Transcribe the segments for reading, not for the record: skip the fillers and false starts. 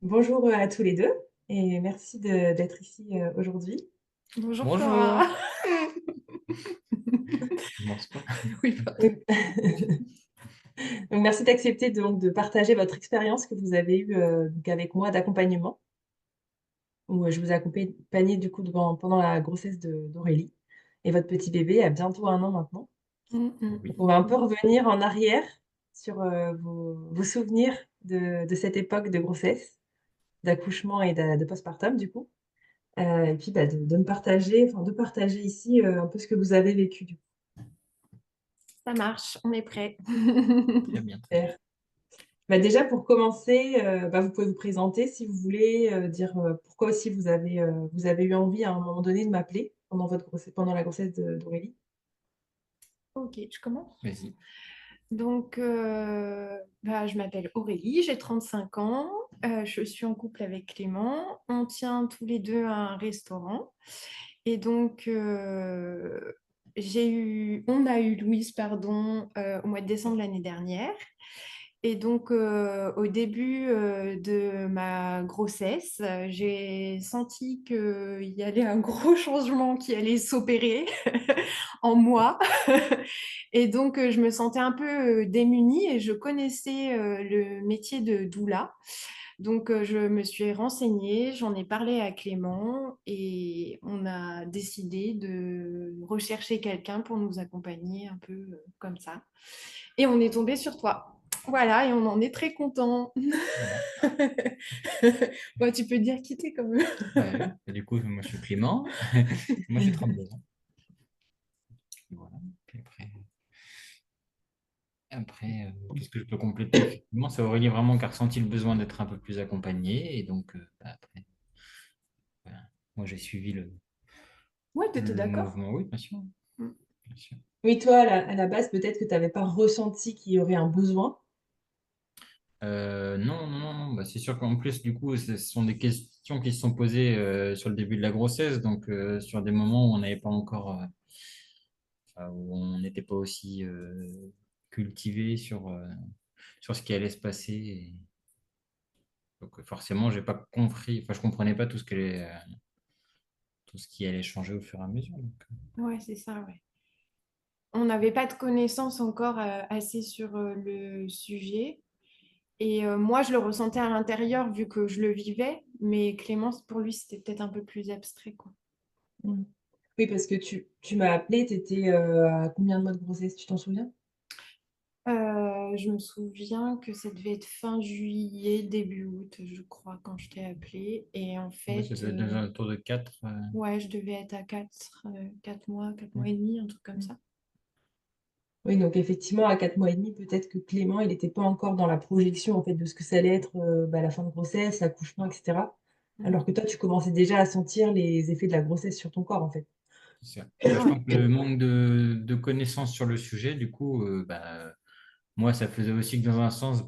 Bonjour à tous les deux et merci d'être ici aujourd'hui. Bonjour Bonjour. Flora. Commence pas. Oui, pardon. Donc, donc merci d'accepter donc de partager votre expérience que vous avez eue donc avec moi d'accompagnement, où je vous ai accompagné du coup pendant la grossesse d'Aurélie et votre petit bébé a bientôt 1 an maintenant. Mmh mh. Donc Oui. on va un peu revenir en arrière sur vos souvenirs de cette époque de grossesse, d'accouchement et de postpartum du coup. Et puis de me partager, enfin de partager ici un peu ce que vous avez vécu du coup. Ça marche, on est prêts. Très bien, très bien. Super. Déjà pour commencer, vous pouvez vous présenter si vous voulez, dire, pourquoi aussi vous avez eu envie à un moment donné de m'appeler pendant la grossesse d'Aurélie. OK, je commence? Vas-y. Donc, je m'appelle Aurélie, j'ai 35 ans, je suis en couple avec Clément. On tient tous les 2 un restaurant et donc, on a eu Louise, pardon, au mois de décembre l'année dernière. Et donc, au début de ma grossesse, j'ai senti qu'il y avait un gros changement qui allait s'opérer en moi. Et donc, je me sentais un peu démunie et je connaissais le métier de doula. Donc, je me suis renseignée, j'en ai parlé à Clément et on a décidé de rechercher quelqu'un pour nous accompagner un peu comme ça. Et on est tombé sur toi. Voilà, et on en est très content. Voilà. Bon, tu peux dire qui t'es quand même. Bah oui. Et du coup, moi, je suis Clément. Moi, j'ai 32 ans. Voilà. Puis après, qu'est-ce que je peux compléter? Effectivement, c'est Aurélie vraiment qui a ressenti le besoin d'être un peu plus accompagnée. Et donc, après, voilà. Moi, j'ai suivi Ouais, t'étais le d'accord. mouvement. Oui, bien sûr. Bien sûr. Oui, toi, à la base, peut-être que tu avais pas ressenti qu'il y aurait un besoin? Non, non, non, non. Bah, c'est sûr qu'en plus, du coup, ce sont des questions qui se sont posées sur le début de la grossesse, donc sur des moments où on n'avait pas encore, enfin, où on n'était pas aussi cultivé sur ce qui allait se passer. Donc forcément, j'ai pas compris, enfin, je comprenais pas tout ce qui allait changer au fur et à mesure. Ouais, c'est ça, ouais. On n'avait pas de connaissances encore assez sur le sujet. Et moi, je le ressentais à l'intérieur vu que je le vivais, mais Clémence, pour lui, c'était peut-être un peu plus abstrait, quoi. Mmh. Oui, parce que tu m'as appelé, tu étais à combien de mois de grossesse, tu t'en souviens? Je me souviens que ça devait être fin juillet, début août, je crois, quand je t'ai appelé. Et en Oui, ça fait, doit être dans un tour de 4. ouais, je devais être à 4 mois et demi, un truc comme Mmh. ça. Oui, donc effectivement, à 4 mois et demi, peut-être que Clément, il était pas encore dans la projection, en fait, de ce que ça allait être, la fin de grossesse, l'accouchement et cetera. Mm. Alors que toi, tu commençais déjà à sentir les effets de la grossesse sur ton corps, en fait. C'est ça. Bah, je pense que le manque de connaissances sur le sujet, du coup, moi, ça faisait aussi que dans un sens,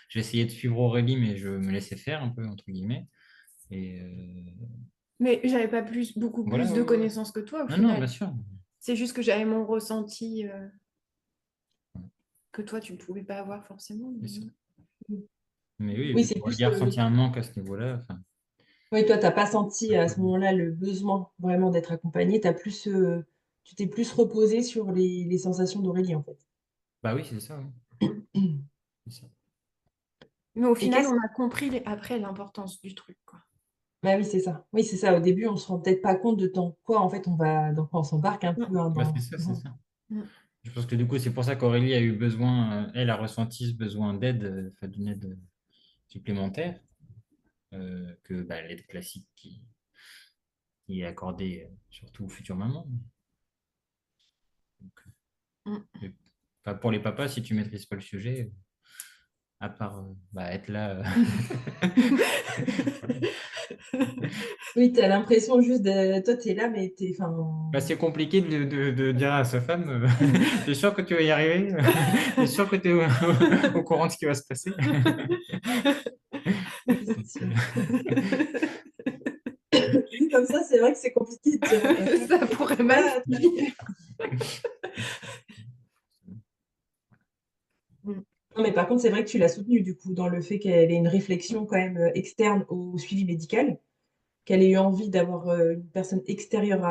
j'essayais de suivre Aurélie, mais je me laissais faire un peu, entre guillemets. Et Mais j'avais pas beaucoup voilà, plus de ouais, ouais. connaissances que toi au Non, non, bien final. sûr. C'est juste que j'avais mon ressenti Ouais, que toi, tu ne pouvais pas avoir forcément. c'est ça. Mmh. Mais oui, Oui, c'est effectivement, plus, Aurélie a ressenti un manque à ce niveau-là. Enfin, oui, toi, tu as pas senti à ce mhm. moment-là le besoin vraiment d'être accompagné. Tu t'es plus reposé sur les sensations d'Aurélie, en fait. Bah oui, c'est ça, oui. C'est ça. Mais au Et final, qu'est-ce on a compris après l'importance du truc, quoi. Bah, oui, c'est ça. Oui, c'est ça. Au début, on se rend peut-être pas compte de dans quoi on s'embarque un Mm. peu, hein, Bah, c'est dans ça, c'est ça. Mm. Je pense que du coup, c'est pour ça qu'Aurélie a eu besoin, elle a ressenti ce besoin d'aide, enfin, d'une aide supplémentaire, que l'aide classique qui est accordée surtout aux futures mamans. Donc, Mm. mais, enfin, pour les papas, si tu maîtrises pas le sujet, à part être là. Voilà. Oui, tu as l'impression juste de toi, tu es là, mais tu es enfin, Bah, c'est compliqué de dire à sa femme, t'es sûr que tu vas y arriver? T'es sûr que tu es au courant de ce qui va se passer? oui, c'est sûr. Vu comme ça, c'est vrai que c'est compliqué de dire à ta femme: Ça «Mais tu pourrait mal vois, tu finir. Mm. Non, mais par contre, c'est vrai que tu l'as soutenue, du coup, dans le fait qu'elle ait une réflexion quand même externe au suivi médical, qu'elle ait eu envie d'avoir une personne extérieure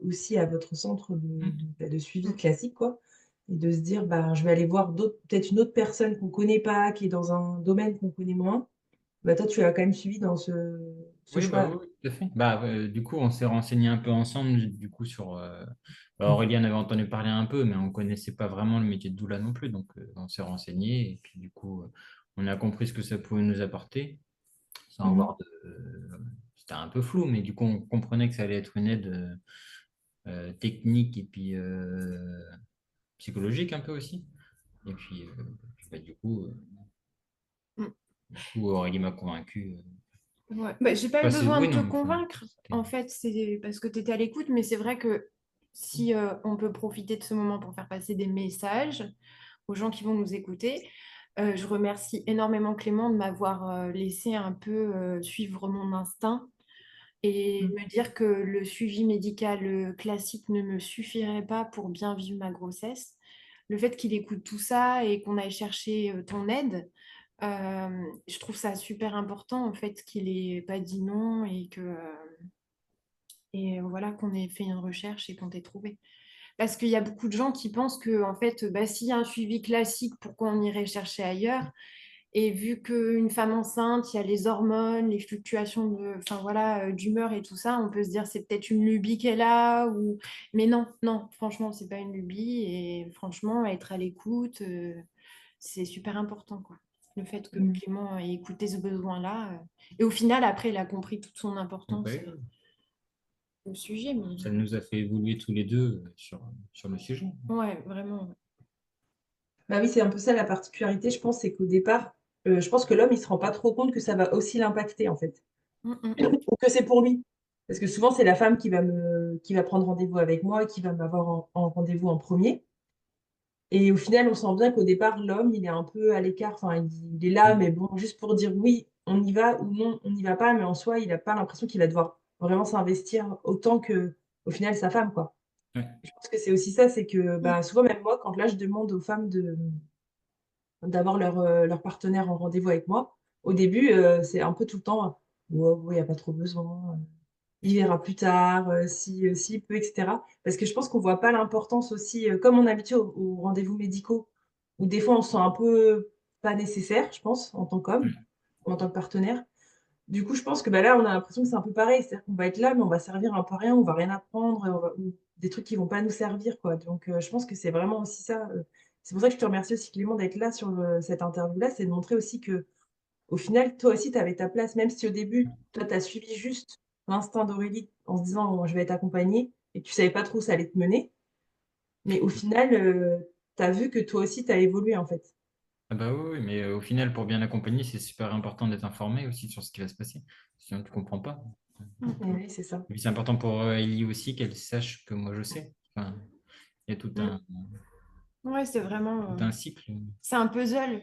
aussi à votre centre de suivi Mm. classique, quoi. Et de se dire, bah, je vais aller voir peut-être une autre personne qu'on connaît pas, qui est dans un domaine qu'on connaît moins. Bah, toi, tu as quand même suivi dans ce Oui, bah choix. oui, oui, tout à fait. Bah, du coup, on s'est renseigné un peu ensemble, du coup, sur. Bah, Aurélien avait entendu parler un peu, mais on ne connaissait pas vraiment le métier de doula non plus. Donc, on s'est renseigné et puis, du coup, on a compris ce que ça pouvait nous apporter, sans Mhm. avoir de. C'était un peu flou, mais du coup, on comprenait que ça allait être une aide technique et puis psychologique un peu aussi. Et puis, bah, Mm. du coup, Aurélie m'a convaincu. Ouais. Bah, j'ai pas eu besoin Oui, de te non, enfin, convaincre, en fait, c'est parce que tu étais à l'écoute, mais c'est vrai que si on peut profiter de ce moment pour faire passer des messages aux gens qui vont nous écouter, je remercie énormément Clément de m'avoir laissé un peu suivre mon instinct et Mhm. me dire que le suivi médical classique ne me suffirait pas pour bien vivre ma grossesse. Le fait qu'il écoute tout ça et qu'on aille chercher ton aide, je trouve ça super important en fait qu'il ait pas dit non et que et voilà qu'on ait fait une recherche et qu'on t'ait trouvé. Parce qu'il y a beaucoup de gens qui pensent que en fait, bah, s'il y a un suivi classique, pourquoi on irait chercher ailleurs? Et vu qu'une femme enceinte, il y a les hormones, les fluctuations enfin, voilà, d'humeur et tout ça, on peut se dire c'est peut-être une lubie qu'elle a. Mais non, non, franchement, c'est pas une lubie. Et franchement, être à l'écoute, c'est super important, quoi. Le fait que Mhm. Clément ait écouté ce besoin-là. Et au final, après, il a compris toute son importance ouais, au sujet. Mais ça nous a fait évoluer tous les deux sur le sujet. ouais, vraiment. Ouais. Bah oui, c'est un peu ça la particularité, je pense, c'est qu'au départ, je pense que l'homme, il se rend pas trop compte que ça va aussi l'impacter, en fait. Mm, mm. Ou que c'est pour lui. Parce que souvent, c'est la femme qui va prendre rendez-vous avec moi et qui va m'avoir en rendez-vous en premier. Et au final, on sent bien qu'au départ, l'homme, il est un peu à l'écart. Enfin, il est là, mais bon, juste pour dire oui, on y va ou non, on n'y va pas. Mais en soi, il n'a pas l'impression qu'il va devoir vraiment s'investir autant que, au final, sa femme, quoi. Ouais. Je pense que c'est aussi ça, c'est que Mm. bah, souvent, même moi, quand là, je demande aux femmes d'avoir leur partenaire en rendez-vous avec moi, au début, c'est un peu tout le temps, ouais, il n'y a pas trop besoin. Il verra plus tard, si, s'il peut, et cetera. Parce que je pense qu'on voit pas l'importance aussi, comme on est habitué aux rendez-vous médicaux, où des fois on se sent un peu pas nécessaire, je pense, en tant qu'homme ou en tant que partenaire. Du coup, je pense que, bah, là, on a l'impression que c'est un peu pareil. C'est-à-dire qu'on va être là, mais on va servir un peu à rien, on va rien apprendre, ou des trucs qui vont pas nous servir, quoi. Donc, je pense que c'est vraiment aussi ça, c'est pour ça que je te remercie aussi Clément d'être là sur cette interview-là, c'est de montrer aussi que au final, toi aussi, tu avais ta place, même si au début, toi, tu as suivi juste l'instinct d'Aurélie en se disant: «Bon, je vais être accompagnée» et que tu savais pas trop où ça allait te mener. Mais au final, tu as vu que toi aussi, tu as évolué, en fait. Ah bah oui, oui, mais au final, pour bien accompagner, c'est super important d'être informé aussi sur ce qui va se passer. Sinon, tu comprends pas. Mm, Et oui, c'est ça. Et puis, c'est important pour Ellie aussi qu'elle sache que moi, je sais. Enfin, il y a mm. Ouais, c'est vraiment. tout un cycle. C'est un puzzle.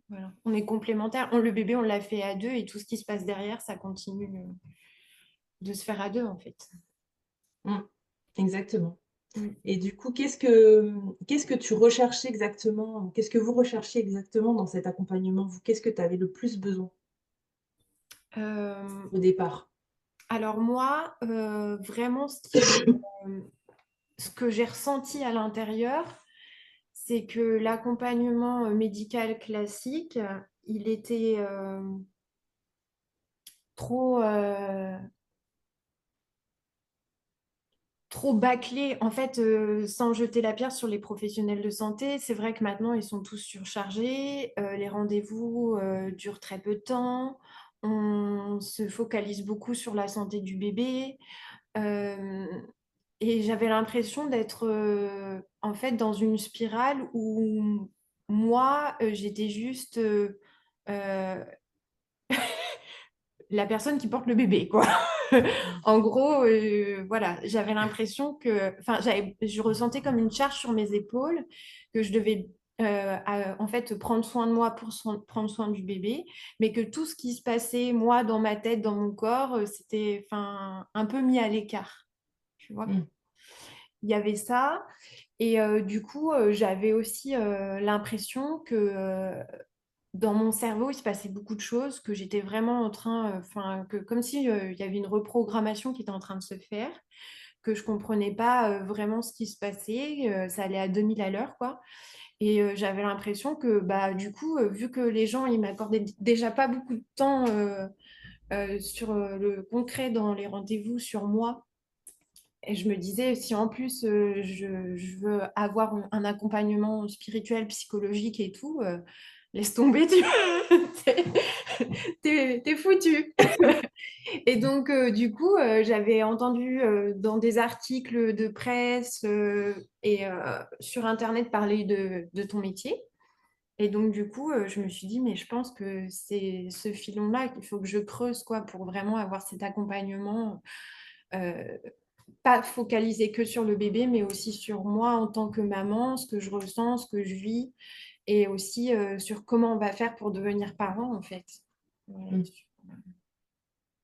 Voilà. On est complémentaires. Le bébé, on l'a fait à deux et tout ce qui se passe derrière, ça continue de se faire à deux, en fait. Mmh. Exactement. Mm. Et du coup, qu'est-ce que tu recherchais exactement? Qu'est-ce que vous recherchiez exactement dans cet accompagnement, vous? Qu'est-ce que tu avais le plus besoin Euh, au départ? alors moi, vraiment, ce que j'ai ressenti à l'intérieur, c'est que l'accompagnement médical classique, il était trop, trop bâclé. En fait, sans jeter la pierre sur les professionnels de santé, c'est vrai que maintenant, ils sont tous surchargés. Les rendez-vous durent très peu de temps. On se focalise beaucoup sur la santé du bébé. Euh, et j'avais l'impression d'être en fait dans une spirale où moi, j'étais juste euh, la personne qui porte le bébé, quoi. En gros, voilà, j'avais l'impression que, enfin, je ressentais comme une charge sur mes épaules, que je devais en fait prendre soin de moi pour prendre soin du bébé, mais que tout ce qui se passait, moi, dans ma tête, dans mon corps, c'était, enfin, un peu mis à l'écart, tu vois. Mmh. Il y avait ça. Et du coup, j'avais aussi l'impression que dans mon cerveau, il se passait beaucoup de choses, que j'étais vraiment en train, enfin, que comme si il y avait une reprogrammation qui était en train de se faire, que je comprenais pas vraiment ce qui se passait, ça allait à 2000 à l'heure, quoi. Et j'avais l'impression que, bah, du coup, vu que les gens, ils m'accordaient déjà pas beaucoup de temps sur le concret dans les rendez-vous sur moi, et je me disais, si en plus je veux avoir un accompagnement spirituel, psychologique et tout, laisse tomber, t'es, t'es foutu. Et donc, du coup, j'avais entendu dans des articles de presse et sur Internet parler de ton métier. Et donc, du coup, je me suis dit, mais je pense que c'est ce filon-là qu'il faut que je creuse, quoi, pour vraiment avoir cet accompagnement. euh, Pas focalisé que sur le bébé, mais aussi sur moi en tant que maman, ce que je ressens, ce que je vis, et aussi sur comment on va faire pour devenir parent, en fait. Voilà. Mm.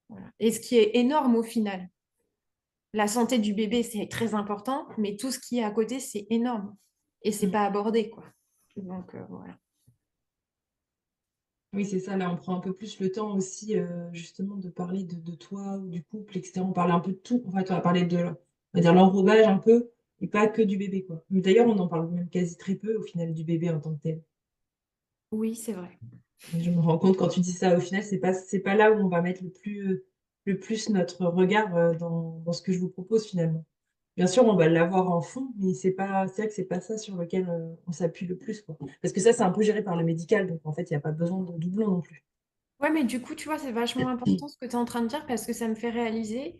Voilà. Et ce qui est énorme au final. La santé du bébé, c'est très important, mais tout ce qui est à côté, c'est énorme. Et c'est Mm. pas abordé, quoi. Donc, voilà. Oui, c'est ça. Là, on prend un peu plus le temps aussi, justement, de parler de toi ou du couple, etc. On parle un peu de tout. En fait, on va parler de, on va dire, l'enrobage un peu, et pas que du bébé, quoi. Mais d'ailleurs, on en parle même quasi très peu, au final, du bébé en tant que tel. Oui, c'est vrai. Et je me rends compte quand tu dis ça, au final, c'est pas là où on va mettre le plus notre regard dans ce que je vous propose finalement. Bien sûr, on va l'avoir en fond, mais c'est vrai que c'est pas ça sur lequel on s'appuie le plus, quoi. Parce que ça, c'est un peu géré par le médical, donc en fait, il n'y a pas besoin de doublon non plus. Ouais, mais du coup, tu vois, c'est vachement important ce que tu es en train de dire parce que ça me fait réaliser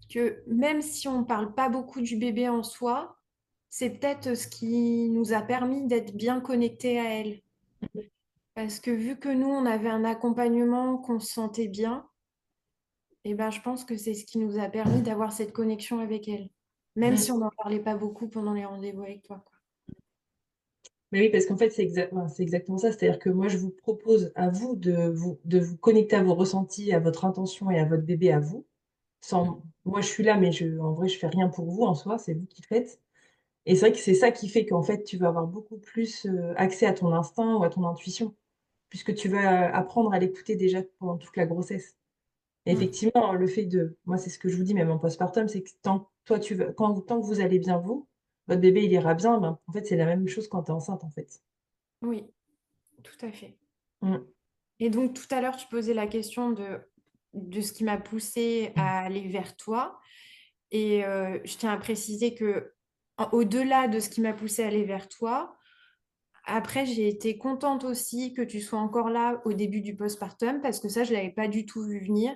que même si on ne parle pas beaucoup du bébé en soi, c'est peut-être ce qui nous a permis d'être bien connectés à elle. Parce que vu que nous, on avait un accompagnement, qu'on se sentait bien, et ben, je pense que c'est ce qui nous a permis d'avoir cette connexion avec elle. Même si Mm. on n'en parlait pas beaucoup pendant les rendez-vous avec toi, quoi. Mais oui, parce qu'en fait, enfin, c'est exactement ça. C'est-à-dire que moi, je vous propose à vous de vous connecter à vos ressentis, à votre intention et à votre bébé à vous. Moi, je suis là, mais en vrai, je fais rien pour vous en soi, c'est vous qui faites. Et c'est vrai que c'est ça qui fait qu'en fait, tu vas avoir beaucoup plus accès à ton instinct ou à ton intuition, puisque tu vas apprendre à l'écouter déjà pendant toute la grossesse. Et Mm. effectivement, moi, c'est ce que je vous dis même en postpartum, c'est que tant que vous allez bien vous, votre bébé il ira bien. Ben, en fait, c'est la même chose quand tu es enceinte en fait. Oui, tout à fait. Mm. Et donc, tout à l'heure, tu posais la question de ce qui m'a poussée à aller vers toi. Et je tiens à préciser que, au-delà de ce qui m'a poussée à aller vers toi, après, j'ai été contente aussi que tu sois encore là au début du postpartum, parce que ça, je ne l'avais pas du tout vu venir.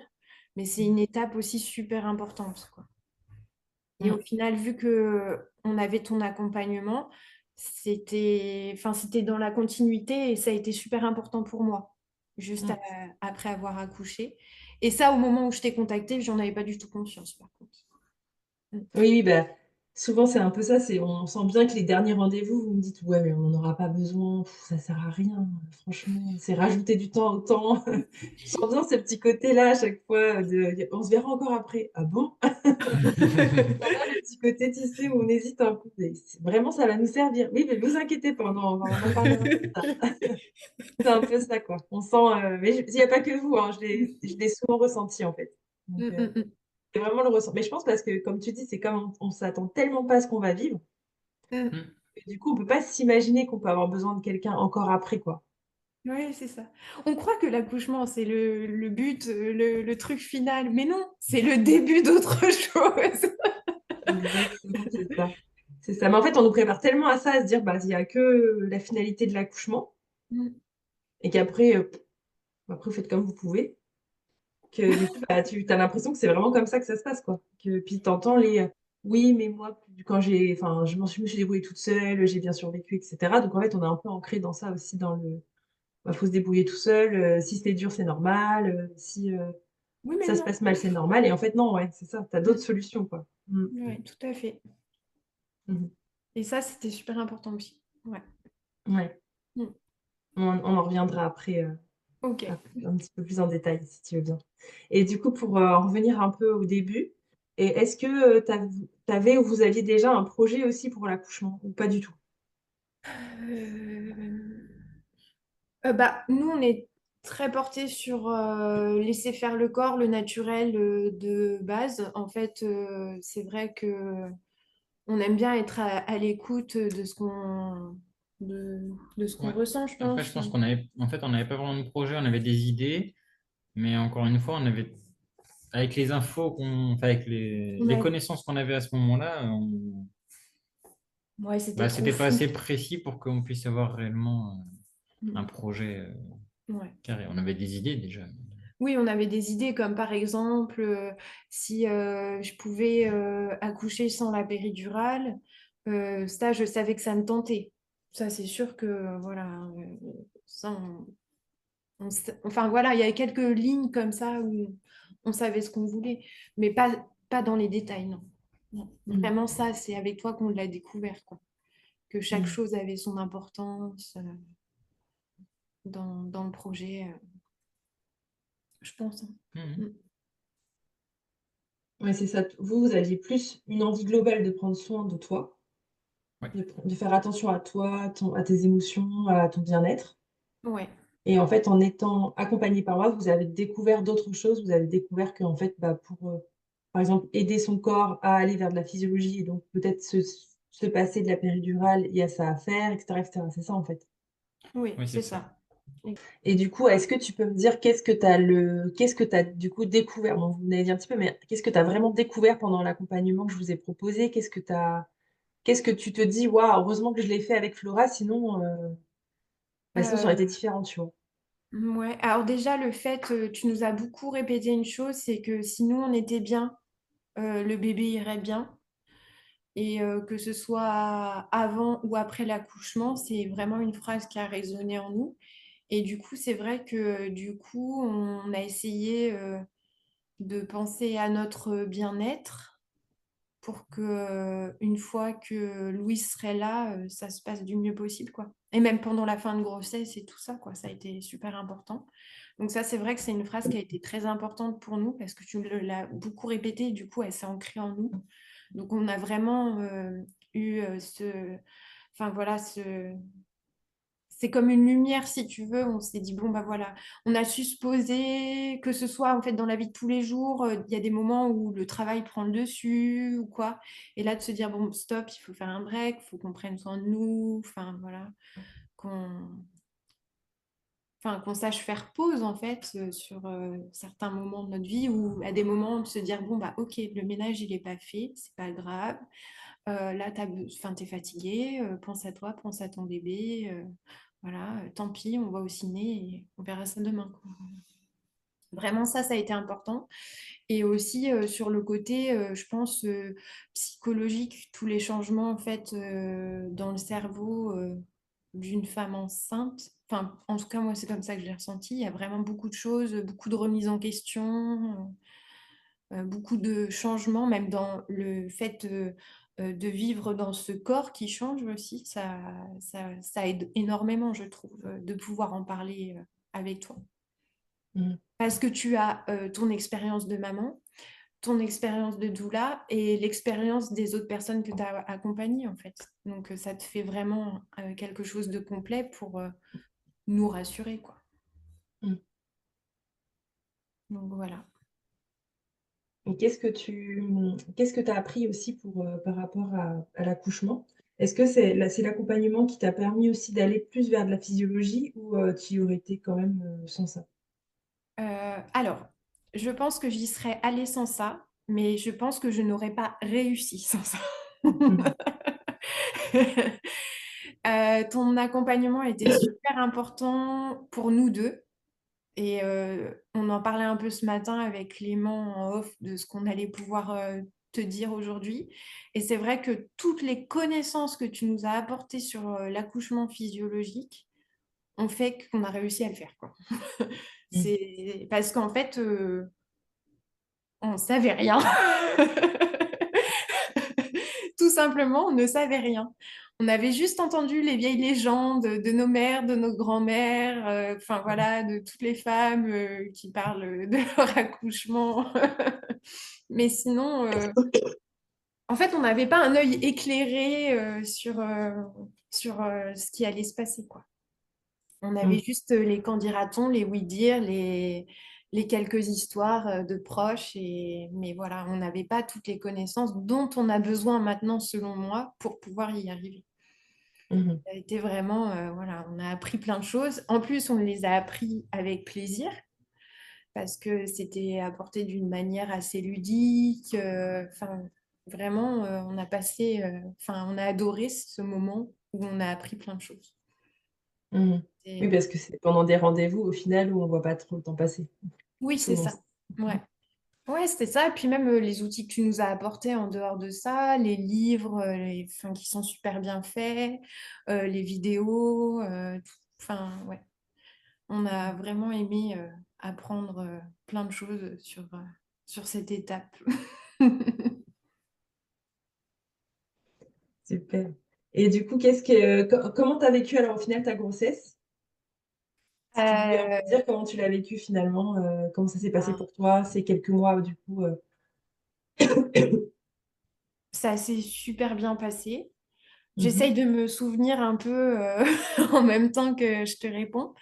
Mais c'est une étape aussi super importante, quoi. Et au Mm. final, vu que on avait ton accompagnement, enfin, c'était dans la continuité et ça a été super important pour moi, juste Mm. après avoir accouché. Et ça, au moment où je t'ai contactée, j'en avais pas du tout conscience, par contre. Mm. Oui, oui, bah, souvent c'est un peu ça, on sent bien que les derniers rendez-vous, vous me dites, ouais, mais on n'en aura pas besoin, pff, ça sert à rien, franchement, c'est rajouter du temps au temps. Je sens bien ce petit côté-là à chaque fois, on se verra encore après. Ah bon? On a le petit côté, tu sais, où on hésite un peu, mais vraiment ça va nous servir. Oui, mais vous inquiétez pas, on en parlera plus tard. C'est un peu ça, quoi. On sent, mais il n'y a pas que vous, hein, je l'ai souvent ressenti en fait. Donc, Mm, mm, mm. c'est vraiment le ressenti. Mais je pense parce que, comme tu dis, c'est comme on s'attend tellement pas à ce qu'on va vivre, Mm. que du coup, on peut pas s'imaginer qu'on peut avoir besoin de quelqu'un encore après, quoi. Oui, c'est ça. On croit que l'accouchement, c'est le but, le truc final, mais non, c'est le début d'autre chose. Exactement, c'est ça. C'est ça. Mais en fait, on nous prépare tellement à ça, à se dire, bah, il n'y a que la finalité de l'accouchement, Mm. et qu'après, après, vous faites comme vous pouvez, que du coup, bah, tu as l'impression que c'est vraiment comme ça que ça se passe, quoi. Puis tu entends oui, mais moi, enfin, je me suis débrouillée toute seule, j'ai bien survécu, etc. Donc en fait, on est un peu ancré dans ça aussi, bah, faut se débrouiller tout seul, si c'est dur, c'est normal, si Oui, mais ça se non. passe mal, c'est normal. Et en fait, non, ouais, c'est ça, tu as d'autres solutions, quoi. Mm. Oui, tout à fait. Mhm. Et ça, c'était super important aussi. Ouais. Ouais. Mm. On en reviendra après, Ok. un petit peu plus en détail, si tu veux bien. Et du coup, pour en revenir un peu au début, et est-ce que avais ou vous aviez déjà un projet aussi pour l'accouchement ou pas du tout? Euh, nous, on est très porté sur laisser faire le corps, le naturel de base. En fait, c'est vrai que on aime bien être à l'écoute de ce qu'on Ouais. ressent, je Après, je pense. pense on n'avait pas vraiment de projet, on avait des idées, mais encore une fois, avec les infos enfin, avec On les a- connaissances qu'on avait à ce moment-là, Ouais, c'était bah, trop c'était pas flou. assez précis pour qu'on puisse avoir réellement un Mm. projet Ouais. carré. On avait des idées déjà. Oui, on avait des idées comme par exemple si je pouvais accoucher sans la péridurale, ça je savais que ça me tentait. Ça c'est sûr que voilà, ça enfin voilà, il y avait quelques lignes comme ça où on savait ce qu'on voulait, mais pas dans les détails, non. Non. Mmh. Vraiment ça, c'est avec toi qu'on l'a découvert, quoi. Que chaque Mmh. chose avait son importance dans le projet, je pense, hein. Mhm. Mm. Ouais, c'est ça. Vous aviez plus une envie globale de prendre soin de toi, Ouais. de faire attention à toi, à tes émotions, à ton bien-être. Ouais. Et en fait, en étant accompagné par moi, vous avez découvert d'autres choses. Vous avez découvert qu'en fait, bah, pour, par exemple, aider son corps à aller vers de la physiologie et donc peut-être se passer de la péridurale, il y a ça à faire, et cetera, et cetera. C'est ça, en fait? Oui, Oui, c'est c'est ça. ça. Et du coup, est-ce que tu peux me dire qu'est-ce que tu as du coup découvert? Bon, vous m'avez dit un petit peu, mais qu'est-ce que tu as vraiment découvert pendant l'accompagnement que je vous ai proposé? Qu'est-ce que tu te dis: «Waouh, heureusement que je l'ai fait avec Flora, sinon, bah, sinon ça aurait été Euh, différent», tu vois? ouais. Alors déjà, le fait, tu nous as beaucoup répété une chose, c'est que si nous, on était bien, le bébé irait bien. Et que ce soit avant ou après l'accouchement, c'est vraiment une phrase qui a résonné en nous. Et du coup, c'est vrai que du coup, on a essayé de penser à notre bien-être pour que une fois que Louise serait là, ça se passe du mieux possible, quoi. Et même pendant la fin de grossesse et tout ça, quoi, ça a été super important. Donc ça, c'est vrai que c'est une phrase qui a été très importante pour nous parce que tu l'as beaucoup répétée et du coup, elle s'est ancrée en nous. Donc on a vraiment eu enfin voilà, c'est comme une lumière, si tu veux. On s'est dit, bon, bah voilà, on a su se poser, que ce soit en fait dans la vie de tous les jours, il y a des moments où le travail prend le dessus ou quoi. Et là, de se dire, bon, stop, il faut faire un break, il faut qu'on prenne soin de nous, enfin voilà, qu'on qu'on sache faire pause en fait sur certains moments de notre vie ou à des moments de se dire, bon, bah ok, le ménage, il n'est pas fait, c'est pas grave. Là, t'es fatigué, pense à toi, pense à ton bébé. Voilà, tant pis, on va au ciné et on verra ça demain, quoi. Vraiment, ça a été important. Et aussi sur le côté, je pense, psychologique, tous les changements en fait dans le cerveau d'une femme enceinte. Enfin, en tout cas, moi, c'est comme ça que je l'ai ressenti. Il y a vraiment beaucoup de choses, beaucoup de remises en question, beaucoup de changements, même dans le fait de vivre dans ce corps qui change aussi. Ça aide énormément, je trouve, de pouvoir en parler avec toi. Mmh. Parce que tu as ton expérience de maman, ton expérience de doula et l'expérience des autres personnes que tu as accompagnées, en fait. Donc, ça te fait vraiment quelque chose de complet pour nous rassurer, quoi. Mmh. Donc, voilà. Et qu'est-ce que tu as appris aussi par rapport à l'accouchement? Est-ce que c'est l'accompagnement qui t'a permis aussi d'aller plus vers de la physiologie ou, tu y aurais été quand même, sans ça? Alors, je pense que j'y serais allée sans ça, mais je pense que je n'aurais pas réussi sans ça. Mmh. Ton accompagnement était super important pour nous deux. Et on en parlait un peu ce matin avec Clément en off de ce qu'on allait pouvoir te dire aujourd'hui. Et c'est vrai que toutes les connaissances que tu nous as apportées sur l'accouchement physiologique ont fait qu'on a réussi à le faire, quoi. Mmh. C'est parce qu'en fait, on savait rien. Tout simplement, on ne savait rien. On avait juste entendu les vieilles légendes de nos mères, de nos grands-mères, enfin voilà, de toutes les femmes qui parlent de leur accouchement. Mais sinon, En fait, on n'avait pas un œil éclairé sur ce qui allait se passer, quoi. On avait Mm. juste les qu'en dira-t-on, les oui-dire, les quelques histoires de proches, mais voilà, on n'avait pas toutes les connaissances dont on a besoin maintenant, selon moi, pour pouvoir y arriver. Mhm. Ça a été vraiment, voilà, on a appris plein de choses. En plus, on les a appris avec plaisir parce que c'était apporté d'une manière assez ludique. Enfin, vraiment, on a passé, enfin, on a adoré ce moment où on a appris plein de choses. Mhm. Et, Oui, parce que c'est pendant des rendez-vous, au final, où on voit pas trop le temps passer. oui, c'est Souvent. ça. Ouais. Ouais, c'était ça. Et puis même les outils que tu nous as apportés en dehors de ça, les livres enfin, qui sont super bien faits, les vidéos, enfin, ouais. On a vraiment aimé apprendre plein de choses sur cette étape. Super. Et du coup, comment tu as vécu alors au final ta grossesse? Si tu devais un Euh, peu dire comment tu l'as vécu finalement, comment ça s'est passé ben, pour toi, ces quelques mois du coup. ça s'est super bien passé. Mhm. J'essaye de me souvenir un peu en même temps que je te réponds.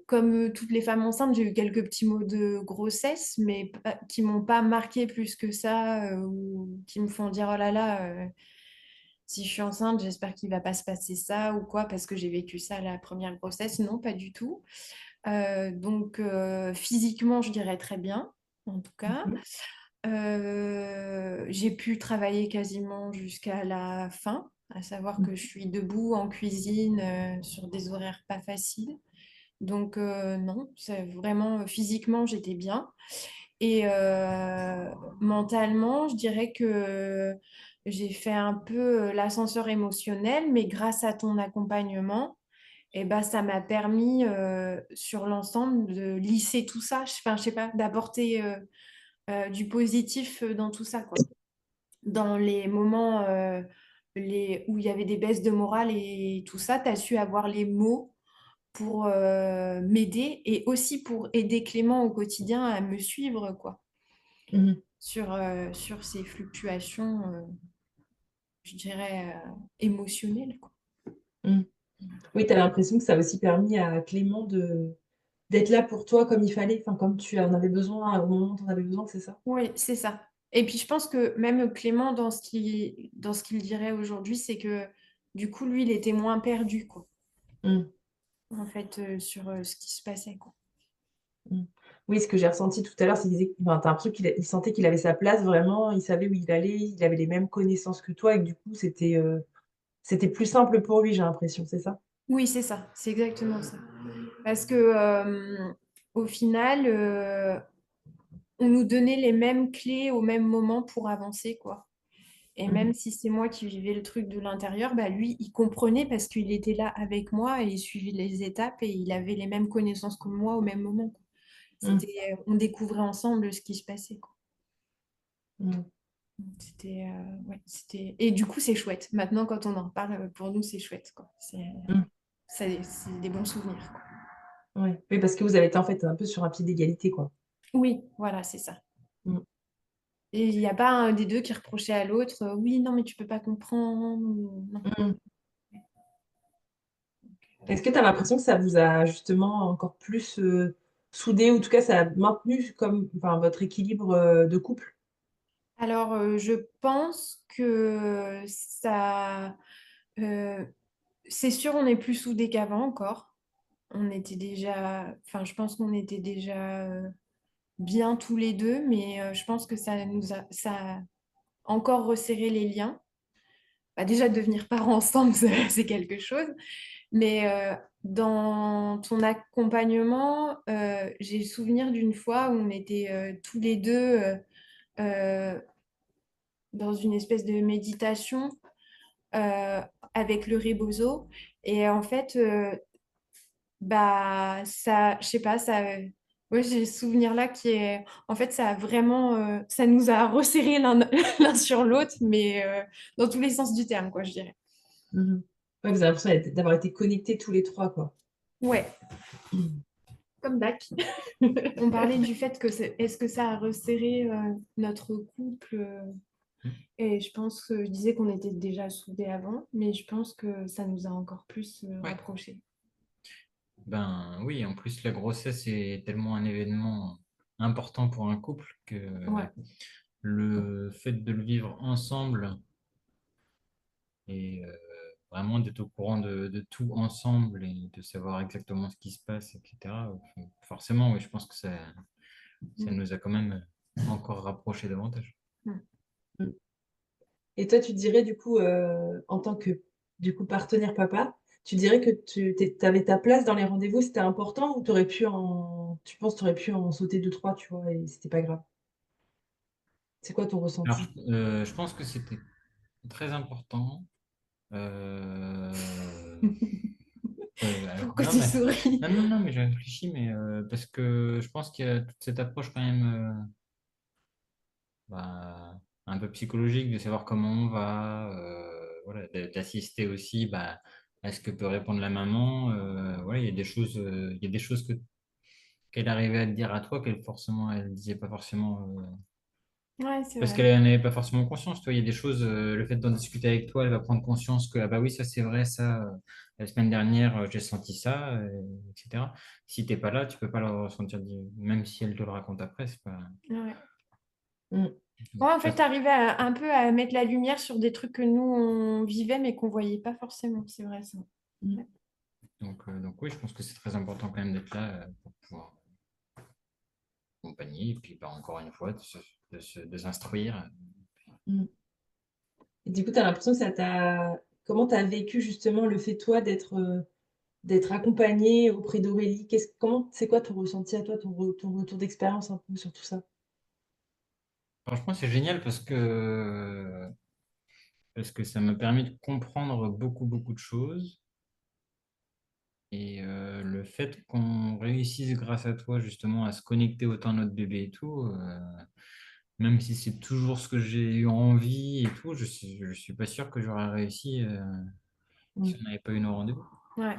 Comme toutes les femmes enceintes, j'ai eu quelques petits mots de grossesse, mais qui m'ont pas marqué plus que ça, ou qui me font dire oh là là, si je suis enceinte, j'espère qu'il va pas se passer ça ou quoi, parce que j'ai vécu ça à la première grossesse. Non, pas du tout. Donc physiquement, je dirais très bien, en tout cas. Mhm. J'ai pu travailler quasiment jusqu'à la fin, à savoir que je suis debout en cuisine sur des horaires pas faciles. Donc non, c'est vraiment physiquement, j'étais bien. Et mentalement, je dirais que j'ai fait un peu l'ascenseur émotionnel, mais grâce à ton accompagnement, eh ben, ça m'a permis sur l'ensemble de lisser tout ça, enfin, je sais pas, d'apporter du positif dans tout ça, quoi. Dans les moments où il y avait des baisses de morale et tout ça, tu as su avoir les mots pour m'aider et aussi pour aider Clément au quotidien à me suivre, quoi, Mhm. sur ces fluctuations, je dirais, émotionnelles, quoi. Mhm. Oui, tu as l'impression que ça a aussi permis à Clément d'être là pour toi comme il fallait, enfin comme tu en avais besoin au moment où tu en avais besoin, c'est ça? Oui, c'est ça. Et puis je pense que même Clément, dans ce qu'il dirait aujourd'hui, c'est que du coup, lui, il était moins perdu, quoi, Mhm. en fait, sur ce qui se passait, quoi. Mmh. Oui, ce que j'ai ressenti tout à l'heure, c'est qu'il disait enfin, tu as l'impression qu'il sentait qu'il avait sa place vraiment, il savait où il allait, il avait les mêmes connaissances que toi et que du coup, c'était plus simple pour lui, j'ai l'impression, c'est ça? Oui, c'est ça, c'est exactement ça. Parce que au final, on nous donnait les mêmes clés au même moment pour avancer, quoi. Et Mmh. même si c'est moi qui vivais le truc de l'intérieur, bah lui, il comprenait parce qu'il était là avec moi et il suivait les étapes et il avait les mêmes connaissances que moi au même moment, quoi. Mmh. On découvrait ensemble ce qui se passait, quoi. Mmh. Et du coup, c'est chouette. Maintenant, quand on en reparle, pour nous, c'est chouette, quoi. Mmh. C'est des bons souvenirs, quoi. Ouais. Oui, parce que vous avez été en fait un peu sur un pied d'égalité, quoi. Oui, voilà, c'est ça. Mmh. Et il n'y a pas un des deux qui reprochait à l'autre, oui, non, mais tu peux pas comprendre. Non. Mmh. Est-ce que tu as l'impression que ça vous a justement encore plus, soudés ou en tout cas ça a maintenu comme enfin votre équilibre, de couple? Alors, je pense que euh, c'est sûr, on est plus soudés qu'avant encore. Enfin, je pense qu'on était déjà bien tous les deux, mais je pense que ça a encore resserré les liens. Bah, déjà, devenir parents ensemble, c'est quelque chose. Mais dans ton accompagnement, j'ai le souvenir d'une fois où on était tous les deux euh, dans une espèce de méditation euh, avec le rebozo. Et en fait, bah, ça, je sais pas, ouais, j'ai ce souvenir-là qui est. En fait, ça a vraiment. Ça nous a resserrés l'un l'un sur l'autre, mais dans tous les sens du terme, quoi, je dirais. Mmh. Ouais, vous avez l'impression d'avoir été connectés tous les 3, quoi. Ouais, Mmh. comeback. On parlait du fait que est-ce que ça a resserré notre couple et je pense que je disais qu'on était déjà soudés avant, mais je pense que ça nous a encore plus Ouais. rapprochés. Ben oui, en plus la grossesse est tellement un événement important pour un couple que Ouais, le fait de le vivre ensemble et vraiment d'être au courant de tout ensemble et de savoir exactement ce qui se passe, etc. Forcément, oui, je pense que ça nous a quand même encore rapprochés davantage. Mm. Et toi, tu dirais du coup, en tant que du coup partenaire papa, tu dirais que tu avais ta place dans les rendez-vous, c'était important ou tu penses que tu aurais pu en sauter deux, trois, tu vois, et c'était pas grave. C'est quoi ton Alors, ressenti? je pense que c'était très important. Euh, alors, pourquoi tu souris? non, mais j'ai réfléchi, mais parce que je pense qu'il y a toute cette approche quand même bah, un peu psychologique de savoir comment on va, voilà, d'assister aussi bah, à ce que peut répondre la maman. Voilà, il y a des choses qu'elle arrivait à te dire à toi qu'elle forcément elle disait pas forcément Ouais, c'est parce vrai. qu'elle n'avait pas forcément conscience. Toi, il y a des choses, le fait d'en discuter avec toi, elle va prendre conscience que ah bah oui, ça c'est vrai, ça la semaine dernière j'ai senti ça, etc. Si t'es pas là, tu peux pas le ressentir, même si elle te le raconte après, c'est pas. Ouais. Mm. Ouais, en Ça, fait, t'arrivais un peu à mettre la lumière sur des trucs que nous, on vivait, mais qu'on voyait pas forcément. C'est vrai, ça. Mm. Ouais. donc oui, je pense que c'est très important quand même d'être là pour pouvoir accompagner, et puis bah, encore une fois, de s'instruire. Mm. Et du coup, tu as l'impression que ça t'a comment tu as vécu justement le fait toi d'être accompagnée auprès d'Aurélie? C'est quoi ton ressenti à toi, ton retour d'expérience un peu sur tout ça? Franchement, c'est génial parce que ça m'a permis de comprendre beaucoup de choses. Et le fait qu'on réussisse grâce à toi justement à se connecter autant à notre bébé et tout, même si c'est toujours ce que j'ai eu envie et tout, je suis pas sûr que j'aurais réussi si Mm. on n'avait pas eu nos rendez-vous. Ouais.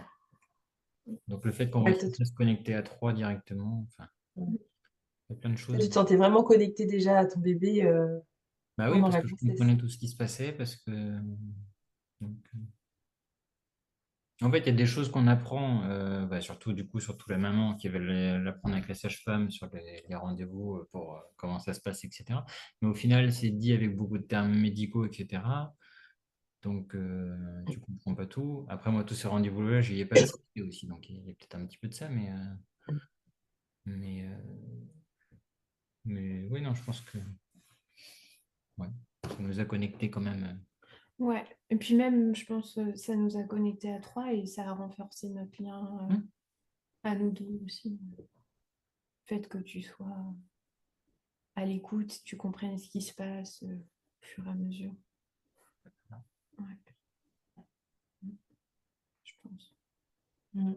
Donc le fait qu'on Ouais, toi, réussisse à se connecter à trois directement, enfin, il y a plein de tu choses. te sentais vraiment connectée déjà à ton bébé, Bah oui, pendant parce la que je grossesse? comprenais tout ce qui se passait, parce que donc, en fait, il y a des choses qu'on apprend, bah, surtout du coup, surtout la maman qui veut l'apprendre avec la sage-femme sur les rendez-vous pour comment ça se passe, etc. Mais au final, c'est dit avec beaucoup de termes médicaux, etc. Donc, tu comprends pas tout. Après, moi, tous ces rendez-vous-là, je n'y ai pas assisté aussi, donc il y a peut-être un petit peu de ça, mais, mais oui, non, je pense que ouais, ça nous a connectés quand même. Ouais. Et puis même, je pense, ça nous a connectés à trois et ça a renforcé notre lien Hum, à nous deux aussi. Le fait que tu sois à l'écoute, tu comprennes ce qui se passe au fur et à mesure. Ouais, je pense. Mm.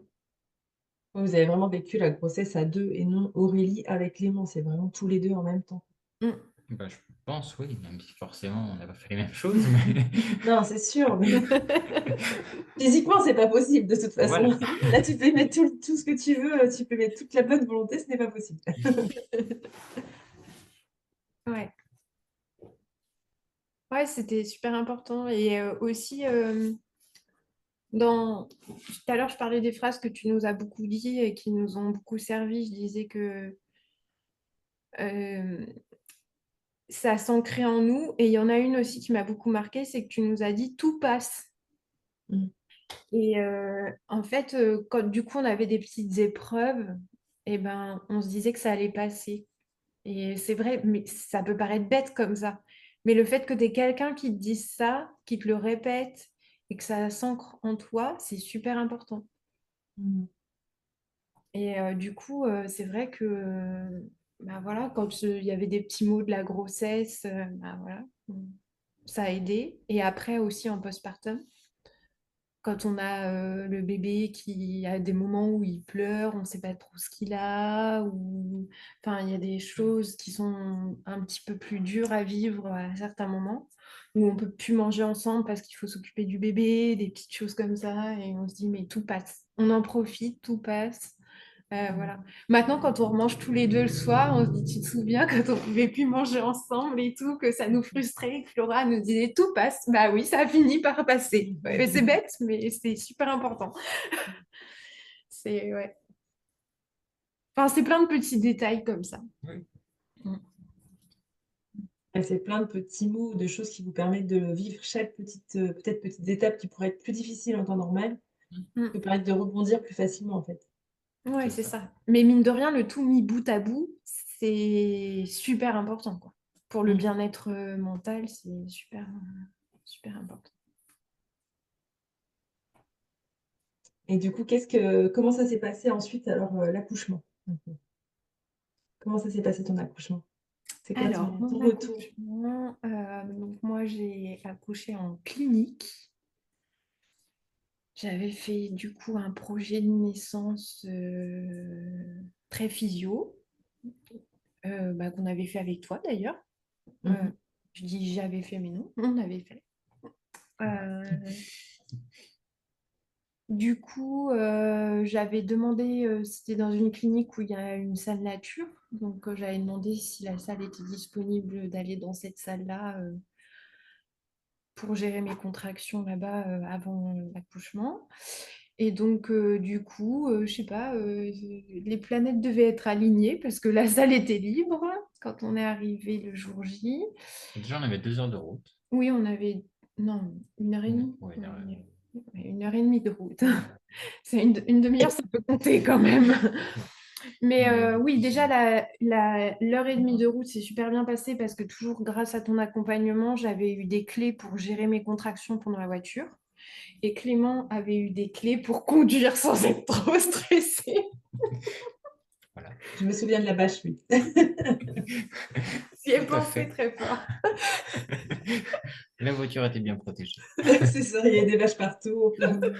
Ouais, vous avez vraiment vécu la grossesse à deux et non Aurélie avec Clément, c'est vraiment tous les deux en même temps. Mm. bah, je pense, oui, même si forcément, on n'a pas fait les mêmes choses, mais Non, c'est sûr, mais physiquement, c'est pas possible de toute façon. voilà. Là, tu peux mettre tout ce que tu veux, tu peux mettre toute la bonne volonté, ce n'est pas possible. Ouais. Ouais, c'était super important. Et aussi, tout à l'heure, je parlais des phrases que tu nous as beaucoup dit et qui nous ont beaucoup servi. Je disais que euh, ça s'ancrait en nous. Et il y en a une aussi qui m'a beaucoup marqué, c'est que tu nous as dit tout passe. Mm. Et en fait, quand du coup on avait des petites épreuves, et ben, on se disait que ça allait passer. Et c'est vrai, mais ça peut paraître bête comme ça. Mais le fait que tu aies quelqu'un qui te dise ça, qui te le répète et que ça s'ancre en toi, c'est super important. Mm. Et du coup, c'est vrai que bah voilà, quand il y avait des petits mots de la grossesse, bah voilà, ça a aidé. Et après aussi en postpartum, quand on a le bébé qui a des moments où il pleure, on ne sait pas trop ce qu'il a, ou enfin, il y a des choses qui sont un petit peu plus dures à vivre à certains moments, où on peut plus manger ensemble parce qu'il faut s'occuper du bébé, des petites choses comme ça, et on se dit mais tout passe. On en profite, tout passe. Voilà. Maintenant, quand on remange tous les deux le soir, on se dit, tu te souviens quand on pouvait plus manger ensemble et tout, que ça nous frustrait, que Flora nous disait tout passe. Bah oui, ça a fini par passer. Ouais, mais c'est bête, mais c'est super important. C'est ouais. Enfin, c'est plein de petits détails comme ça. Oui. Mm. Et c'est plein de petits mots, de choses qui vous permettent de vivre chaque petite, peut-être petites étapes qui pourraient être plus difficiles en temps normal, Mm. vous permettent de rebondir plus facilement en fait. Ouais, C'est c'est ça. ça. Mais mine de rien, le tout mis bout à bout, c'est super important, quoi. Pour le Mm. bien-être mental, c'est super, super important. Et du coup, comment ça s'est passé ensuite alors l'accouchement? Mhm. Comment ça s'est passé ton accouchement? C'est quoi Alors, ton mon retour? accouchement, donc moi j'ai accouché en clinique. J'avais fait du coup un projet de naissance très physio, qu'on avait fait avec toi d'ailleurs. Euh, Mhm. je dis j'avais fait, mais non, on avait fait. Euh, du coup, j'avais demandé, c'était dans une clinique où il y a une salle nature, donc j'avais demandé si la salle était disponible d'aller dans cette salle-là pour gérer mes contractions là-bas avant l'accouchement. Et donc, du coup, je sais pas, les planètes devaient être alignées parce que la salle était libre quand on est arrivé le jour J. Déjà, on avait 2 heures de route. Oui, on avait, non, 1 heure et demie. Ouais, Ouais, 1 heure et demie de route. C'est une demi-heure, ça peut compter quand même. Mais oui, déjà, l'heure et demie de route s'est super bien passée parce que toujours grâce à ton accompagnement, j'avais eu des clés pour gérer mes contractions pendant la voiture. Et Clément avait eu des clés pour conduire sans être trop stressé. Voilà. Je me souviens de la bâche, oui. J'y ai Tout à pensé fait. très fort. La voiture était bien protégée. C'est ça, il y a des vaches partout, au plein partout.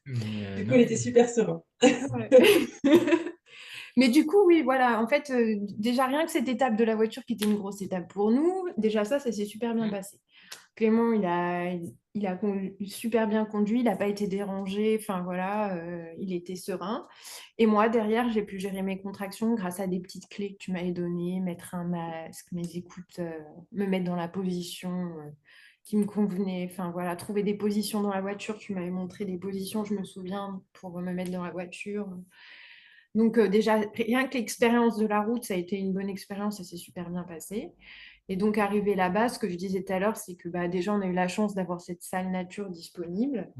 Mais Du coup, non. il était super serein. Ouais. Mais du coup, oui, voilà. En fait, déjà rien que cette étape de la voiture qui était une grosse étape pour nous, déjà ça s'est super bien passé. Clément, super bien conduit, il n'a pas été dérangé, enfin voilà, il était serein. Et moi, derrière, j'ai pu gérer mes contractions grâce à des petites clés que tu m'avais données, mettre un masque, mes écoutes, me mettre dans la position qui me convenait, enfin voilà, trouver des positions dans la voiture, tu m'avais montré des positions, je me souviens, pour me mettre dans la voiture. Donc déjà, rien que l'expérience de la route, ça a été une bonne expérience, ça s'est super bien passé. Et donc, arrivé là-bas, ce que je disais tout à l'heure, c'est que déjà, on a eu la chance d'avoir cette salle nature disponible.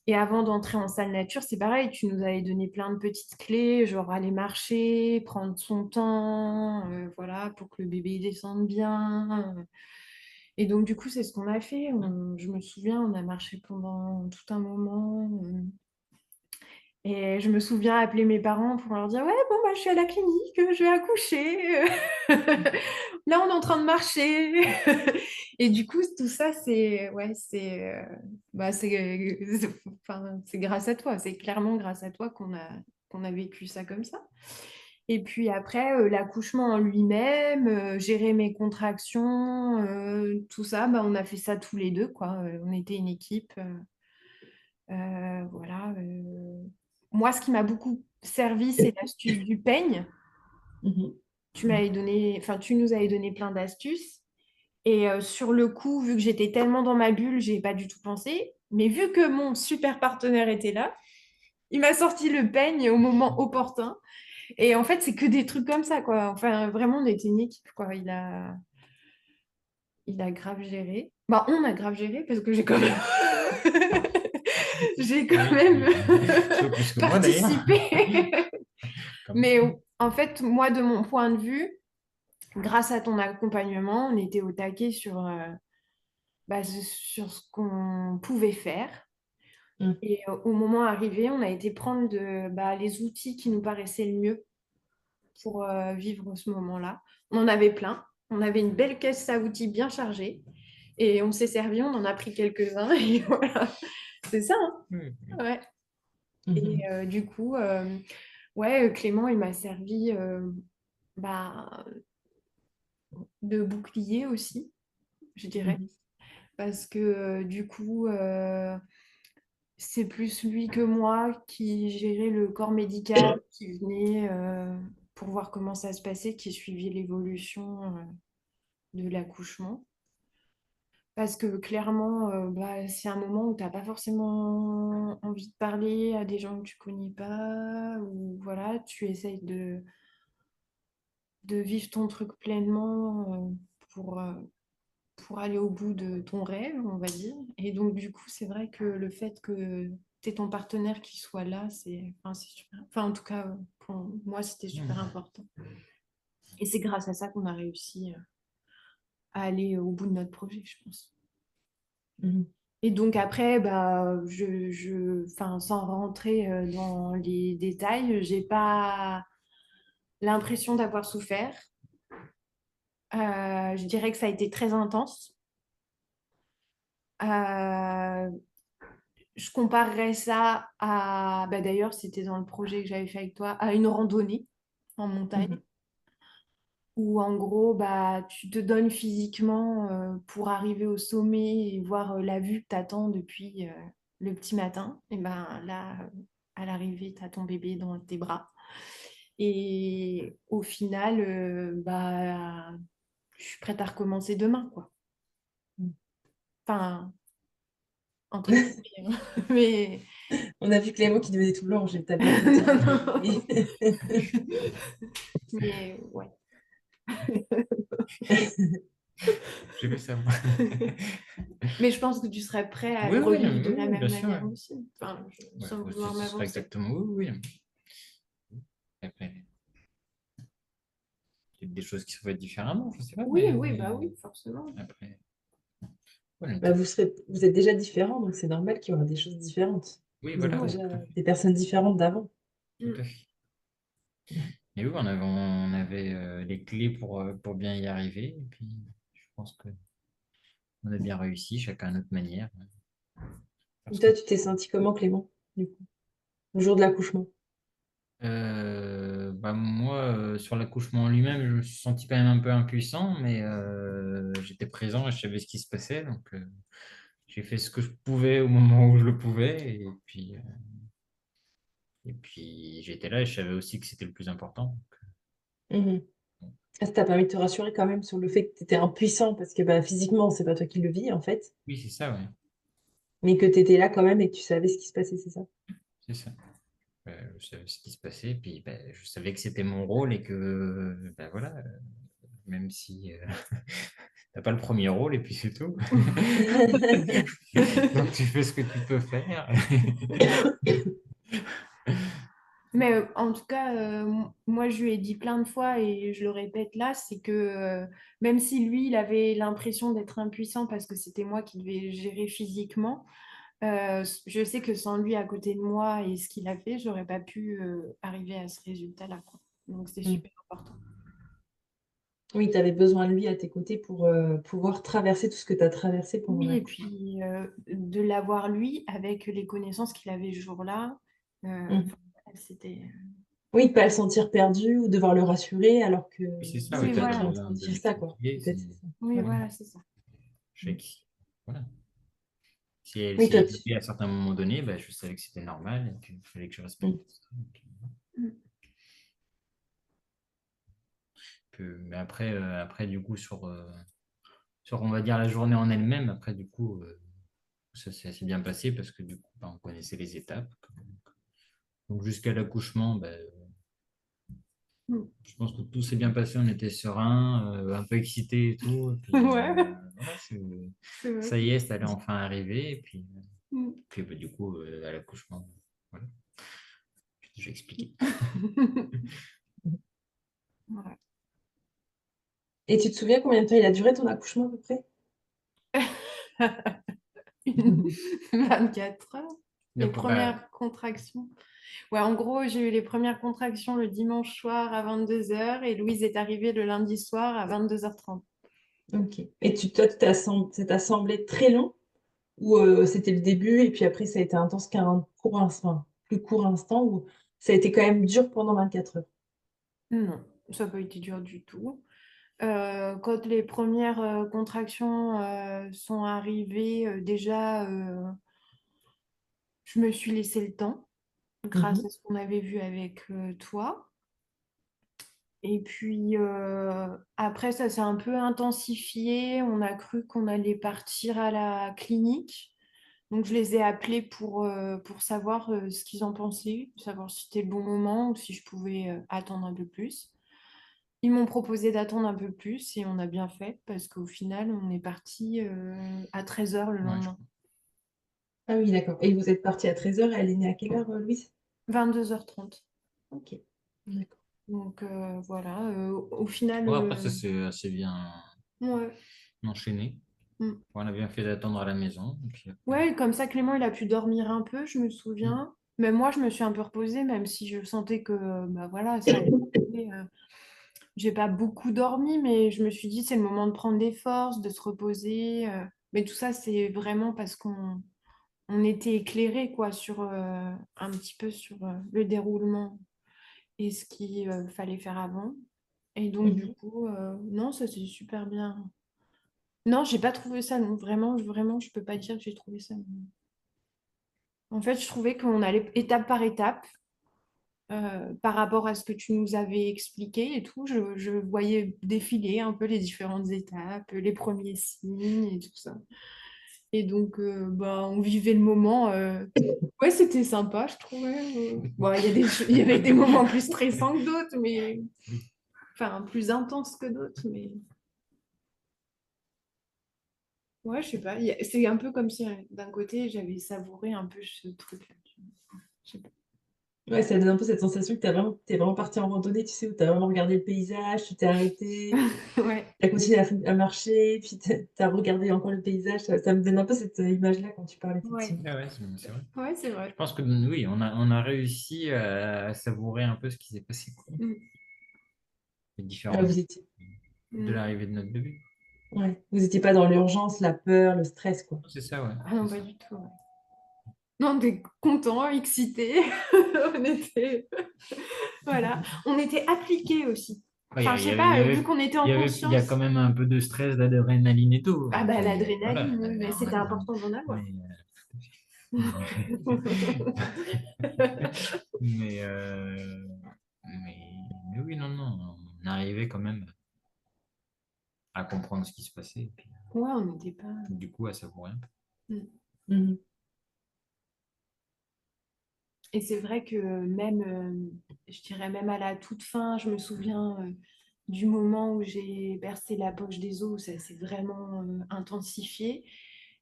Et avant d'entrer en salle nature, c'est pareil, tu nous avais donné plein de petites clés, genre aller marcher, prendre son temps, voilà, pour que le bébé descende bien. Et donc, du coup, c'est ce qu'on a fait. Je me souviens, on a marché pendant tout un moment. Et je me souviens appeler mes parents pour leur dire, ouais, bon, bah, je suis à la clinique, je vais accoucher. Là, on est en train de marcher. Et du coup, tout ça, c'est grâce à toi. C'est clairement grâce à toi qu'on a vécu ça comme ça. Et puis après, l'accouchement en lui-même, gérer mes contractions, tout ça, on a fait ça tous les deux, quoi. On était une équipe. Voilà. Moi, ce qui m'a beaucoup servi, c'est l'astuce du peigne. Mhm. Tu nous avais donné plein d'astuces. Et sur le coup, vu que j'étais tellement dans ma bulle, j'ai pas du tout pensé. Mais vu que mon super partenaire était là, il m'a sorti le peigne au moment opportun. Et en fait, c'est que des trucs comme ça, quoi. Enfin, vraiment, on était une équipe, quoi. Il a grave géré. Bah, on a grave géré parce que j'ai quand même, j'ai quand Oui, même tu vois plus que moi d'ailleurs. participé. Quand Mais même. en fait, moi, de mon point de vue, grâce à ton accompagnement, on était au taquet sur ce qu'on pouvait faire. Mm. Et au moment arrivé, on a été prendre les outils qui nous paraissaient le mieux pour vivre ce moment-là. On en avait plein. On avait une belle caisse à outils bien chargée. Et on s'est servi, on en a pris quelques-uns. Et voilà, c'est ça, hein. Oui, oui. Ouais. Et Mhm. du coup, ouais, Clément, il m'a servi bah, de bouclier aussi, je dirais. Mhm. Parce que du coup, c'est plus lui que moi qui gérait le corps médical, qui venait pour voir comment ça se passait, qui suivait l'évolution de l'accouchement. Parce que clairement, bah, c'est un moment où tu n'as pas forcément envie de parler à des gens que tu connais pas, ou voilà, tu essayes de vivre ton truc pleinement pour, euh, pour aller au bout de ton rêve, on va dire. Et donc, du coup, c'est vrai que le fait que tu aies ton partenaire qui soit là, c'est super. Enfin, en tout cas, pour moi, c'était super important. Et c'est grâce à ça qu'on a réussi à aller au bout de notre projet, je pense. Mhm. Et donc après, bah, enfin, sans rentrer dans les détails, j'ai pas l'impression d'avoir souffert. Je dirais que ça a été très intense. Euh, je comparerais ça à, bah, d'ailleurs, c'était dans le projet que j'avais fait avec toi, à une randonnée en montagne, Mhm. où en gros, bah, tu te donnes physiquement pour arriver au sommet et voir la vue que t'attends depuis le petit matin. Et ben là, à l'arrivée, tu as ton bébé dans tes bras. Et au final, bah, je suis prête à recommencer demain, quoi. Enfin, entre guillemets, hein. Mais On a vu Clément qui devenait tout blanc, j'ai t'as bien compris. non, non. Mais ouais. J'ai fait ça, moi. Mais je pense que tu serais prêt à Oui, le oui, revivre de oui, la oui, même bien sûr. manière Ouais. aussi. Enfin, Ouais, sans ce vouloir ce sera m'avancer. exactement oui, oui. Après, il y a des choses qui se font différemment, je sais pas, Oui, mais oui, bah oui, forcément. après, voilà, Bah, vous êtes déjà différents, donc c'est normal qu'il y aura des choses différentes. oui, Vous êtes voilà, Ouais. ouais, déjà tout à fait. des personnes différentes d'avant. Tout Mm. à fait. Mais oui, on avait les clés pour bien y arriver. Et puis, je pense que on a bien réussi, chacun à notre manière. Et Parce que, toi, tu t'es senti comment, Clément, du coup, le jour de l'accouchement? bah moi, sur l'accouchement en lui-même, je me suis senti quand même un peu impuissant, mais j'étais présent et je savais ce qui se passait. Donc, j'ai fait ce que je pouvais au moment où je le pouvais. Et puis j'étais là et je savais aussi que c'était le plus important. Mhm. Ça t'a permis de te rassurer quand même sur le fait que tu étais impuissant, parce que bah, physiquement, c'est pas toi qui le vis, en fait, Oui, c'est ça, ouais. mais que tu étais là quand même et que tu savais ce qui se passait, c'est ça? C'est ça. Je savais ce qui se passait, puis je savais que c'était mon rôle et que, voilà, même si t'as pas le premier rôle et puis c'est tout. Donc tu fais ce que tu peux faire. Mais en tout cas, moi, je lui ai dit plein de fois et je le répète là, c'est que même si lui, il avait l'impression d'être impuissant parce que c'était moi qui devais gérer physiquement, je sais que sans lui à côté de moi et ce qu'il a fait, j'aurais pas pu arriver à ce résultat-là, quoi. Donc, c'est Mm. super important. Oui, tu avais besoin de lui à tes côtés pour pouvoir traverser tout ce que tu as traversé pendant Oui, et l'accouchement. puis de l'avoir lui avec les connaissances qu'il avait ce jour-là, Mm. enfin, c'était... Oui, de pas le sentir perdu ou devoir le rassurer alors que Puis c'est ça, c'est ouais, Oui, tu as toi qui es voilà. en train besoin de de vivre ça, quoi. l'expliquer. Peut-être c'est ça. Oui, Ouais. voilà, c'est ça. Je sais voilà. Si elle Oui, s'est toi, écoutée à certains moments donnés, je savais que c'était normal et qu'il fallait que je respecte Mm. ça. Mm. Mais après, du coup, sur, on va dire, la journée en elle-même, après, du coup, ça s'est assez bien passé parce que du coup, on connaissait les étapes. Donc jusqu'à l'accouchement, Mm. je pense que tout s'est bien passé, on était serein, un peu excité et tout. Et puis Ouais, voilà, c'est vrai. ça y est, ça allait enfin arriver. Et Mm. puis du coup, à l'accouchement, voilà, j'ai expliqué. Ouais. Et tu te souviens combien de temps il a duré ton accouchement à peu près? Une 24 heures. Les Donc, premières contractions. Ouais, en gros, j'ai eu les premières contractions le dimanche soir à 22 heures et Louise est arrivée le lundi soir à 22h30. Ok. Et toi, ça t'a semblé très long ou c'était le début et puis après ça a été intense qu'un court instant, enfin, plus court instant ou ça a été quand même dur pendant 24 heures? Non, ça n'a pas été dur du tout. Quand les premières contractions sont arrivées, déjà, je me suis laissé le temps grâce Mhm. à ce qu'on avait vu avec toi. Et puis après, ça s'est un peu intensifié. On a cru qu'on allait partir à la clinique. Donc, je les ai appelés pour savoir ce qu'ils en pensaient, savoir si c'était le bon moment ou si je pouvais attendre un peu plus. Ils m'ont proposé d'attendre un peu plus et on a bien fait parce qu'au final, on est parti à 13h le Ouais, lendemain. Ah oui, d'accord. Et vous êtes parti à 13h, elle est née à quelle heure, Louise? 22h30. Ok, d'accord. Donc voilà, au final, ouais, après, ça c'est assez bien ouais. enchaîné. Mm. On a bien fait d'attendre à la maison. Et puis après, Ouais, comme ça, Clément, il a pu dormir un peu, je me mm. souviens. Mais moi, je me suis un peu reposée, même si je sentais que, bah voilà, ça allait. J'ai pas beaucoup dormi, mais je me suis dit, c'est le moment de prendre des forces, de se reposer. Mais tout ça, c'est vraiment parce qu'on était éclairé, quoi, sur un petit peu sur le déroulement et ce qu'il fallait faire avant. Et donc, du Mhm. coup, non, ça s'est super bien. Non, j'ai pas trouvé ça, non. Vraiment, je peux pas dire que j'ai trouvé ça. Non. En fait, je trouvais qu'on allait étape par étape par rapport à ce que tu nous avais expliqué et tout. Je voyais défiler un peu les différentes étapes, les premiers signes et tout ça. Et donc, bah, on vivait le moment. Ouais, c'était sympa, je trouvais. Bon, il y avait des moments plus stressants que d'autres, mais enfin, plus intenses que d'autres. Mais ouais, je sais pas. C'est un peu comme si d'un côté, j'avais savouré un peu ce truc-là. Je sais pas. Ouais, ça donne un peu cette sensation que t'es vraiment parti en randonnée, tu sais, où tu as vraiment regardé le paysage, tu t'es arrêté, Ouais, tu as continué à marcher, puis tu as regardé encore le paysage. Ça me donne un peu cette image-là quand tu parles, ouais, effectivement. Ah ouais, c'est vrai. ouais, c'est Je vrai. pense que oui, on a réussi à savourer un peu ce qui s'est passé, quoi. Mm, Les Ah, différentes vous étapes étiez, de mm. l'arrivée de notre bébé. ouais, vous étiez pas dans l'urgence, la peur, le stress, quoi. C'est ça, ouais. Ah non, C'est pas ça. du tout. Ouais. Non, on était contents, excités. On était... Voilà. On était appliqués aussi. Ouais, Enfin, je sais pas, vu qu'on était en il y a quand conscience. même un peu de stress, d'adrénaline et tout. Ah Donc, bah voilà, l'adrénaline, oui, mais on c'était avait important d'en avoir. mais, mais, mais oui, non, non, on arrivait quand même à comprendre ce qui se passait et puis, Ouais, on n'était pas. du coup, à savourer un peu. Mm. Mhm. Et c'est vrai que même, je dirais même à la toute fin, je me souviens du moment où j'ai bercé la poche des os, ça s'est vraiment intensifié.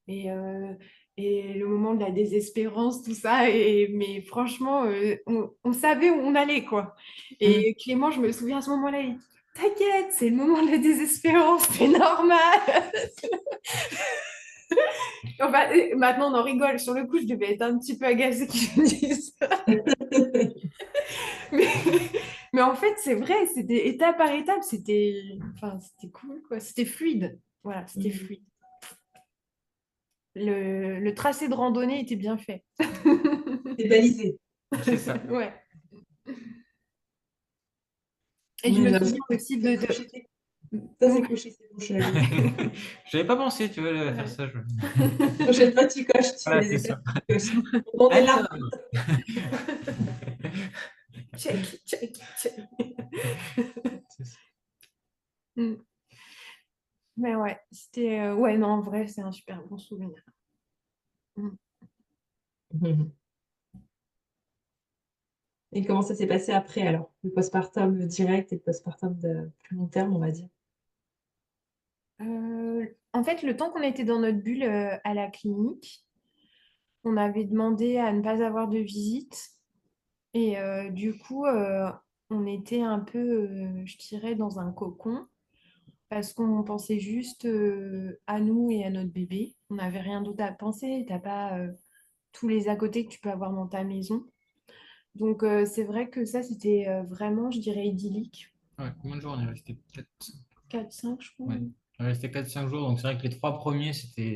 Et, euh, et le moment de la désespérance, tout ça. Mais franchement, on savait où on allait, quoi. Mhm. Et Clément, je me souviens à ce moment-là, il dit, t'inquiète, c'est le moment de la désespérance, c'est normal. Enfin, maintenant, on en rigole. Sur le coup, je devais être un petit peu agacée qu'ils me disent ça. Mais, mais en fait, c'est vrai, c'était étape par étape. C'était cool, quoi. C'était fluide. Voilà, c'était Mhm. fluide. Le tracé de randonnée était bien fait. C'est balisé. C'est ça. Ouais. Et je Mais me j'ai souviens l'impression que aussi c'est de... coché. Ça, c'est coché, c'est bon, je suis allée. J'avais pas pensé, tu veux, faire Ouais. ça. Prochaine fois, tu coches, tu fais Voilà, les c'est étapes, ça. tu coches. On est Allez, là. Check, check, check. c'est ça. Mm. Mais ouais, c'était... ouais, non, en vrai, c'est un super bon souvenir. Mm. Mhm. Et comment ça s'est passé après, alors? Le postpartum direct et le postpartum de plus long terme, on va dire. En fait, le temps qu'on était dans notre bulle à la clinique, on avait demandé à ne pas avoir de visite. Et du coup, on était un peu, je dirais, dans un cocon parce qu'on pensait juste à nous et à notre bébé. On n'avait rien d'autre à penser. T'as pas tous les à côté que tu peux avoir dans ta maison. Donc, c'est vrai que ça, c'était vraiment, je dirais, idyllique. Ouais, combien de jours on est resté? 4. 4-5, je crois. Ouais. On est resté 4-5 jours, donc c'est vrai que les 3 premiers, c'était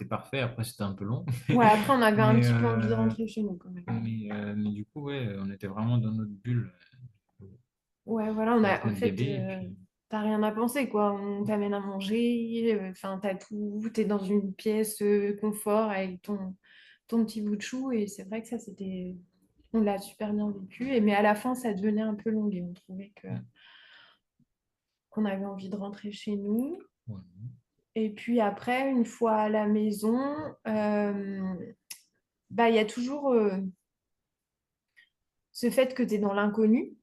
parfait. Après, c'était un peu long. Ouais, après, on avait un Mais, petit peu envie de rentrer chez nous quand même. mais du coup, ouais, on était vraiment dans notre bulle Ouais, voilà, avec en notre fait, bébé. Et puis, t'as rien à penser, quoi. On t'amène à manger, enfin, t'as tout, t'es dans une pièce confort avec ton petit bout de chou. Et c'est vrai que ça, on l'a super bien vécu. Mais à la fin, ça devenait un peu long et on trouvait qu'on avait envie de rentrer chez nous. Ouais. Et puis après, une fois à la maison, il y a toujours ce fait que tu es dans l'inconnu.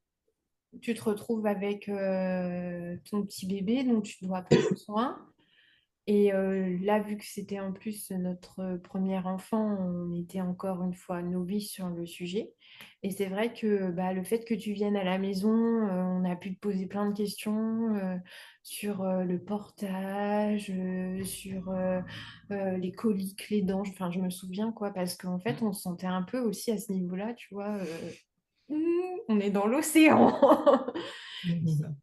Tu te retrouves avec ton petit bébé dont tu dois prendre soin. Et là, vu que c'était en plus notre premier enfant, on était encore une fois novice sur le sujet. Et c'est vrai que le fait que tu viennes à la maison, on a pu te poser plein de questions sur le portage, sur les coliques, les dents. Enfin, je me souviens, quoi, parce qu'en fait, on se sentait un peu aussi à ce niveau-là, tu vois. On est dans l'océan.